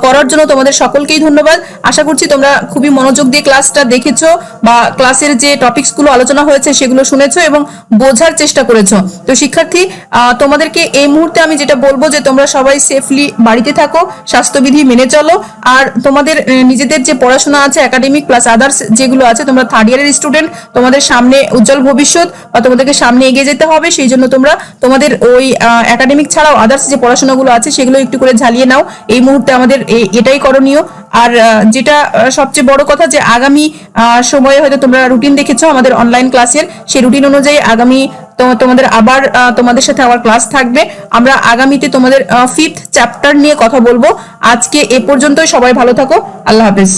করার জন্য তোমাদের সকলকেই ধন্যবাদ। আশা করছি তোমরা খুবই মনোযোগ দিয়ে ক্লাসটা দেখেছো বা ক্লাসের যে টপিকসগুলো আলোচনা হয়েছে সেগুলো শুনেছো এবং বোঝার চেষ্টা করেছো। তো শিক্ষার্থী, তোমাদেরকে এই মুহূর্তে আমি যেটা বলবো যে তোমরা সবাই সেফলি বাড়িতে থাকো, স্বাস্থ্যবিধি মেনে চলো, আর তোমাদের নিজেদের যে পড়াশোনা আছে একাডেমিক প্লাস আদার্স যেগুলো আছে, তোমরা থার্ড ইয়ারের স্টুডেন্ট, তোমাদের সামনে উজ্জ্বল ভবিষ্যৎ বা তোমাদেরকে সামনে এগিয়ে যেতে হবে। সেই জন্য তোমরা তোমাদের ওই একাডেমিক ছাড়াও আদার্স যে পড়াশোনাগুলো আছে সেগুলো একটু করে ঝালিয়ে নাও। এই মুহূর্তে আমাদের এটাই করণীয়। আর যেটা সবচেয়ে বড় কথা যে আগামী সময়ে হয়তো তোমরা রুটিন দেখেছো আমাদের অনলাইন ক্লাসের, সেই রুটিন অনুযায়ী আগামী তোমাদের আবার তোমাদের সাথে আবার ক্লাস থাকবে। আমরা আগামীতে তোমাদের 5th চ্যাপ্টার নিয়ে কথা বলবো। আজকে এ পর্যন্তই, সবাই ভালো থাকো, আল্লাহ হাফেজ।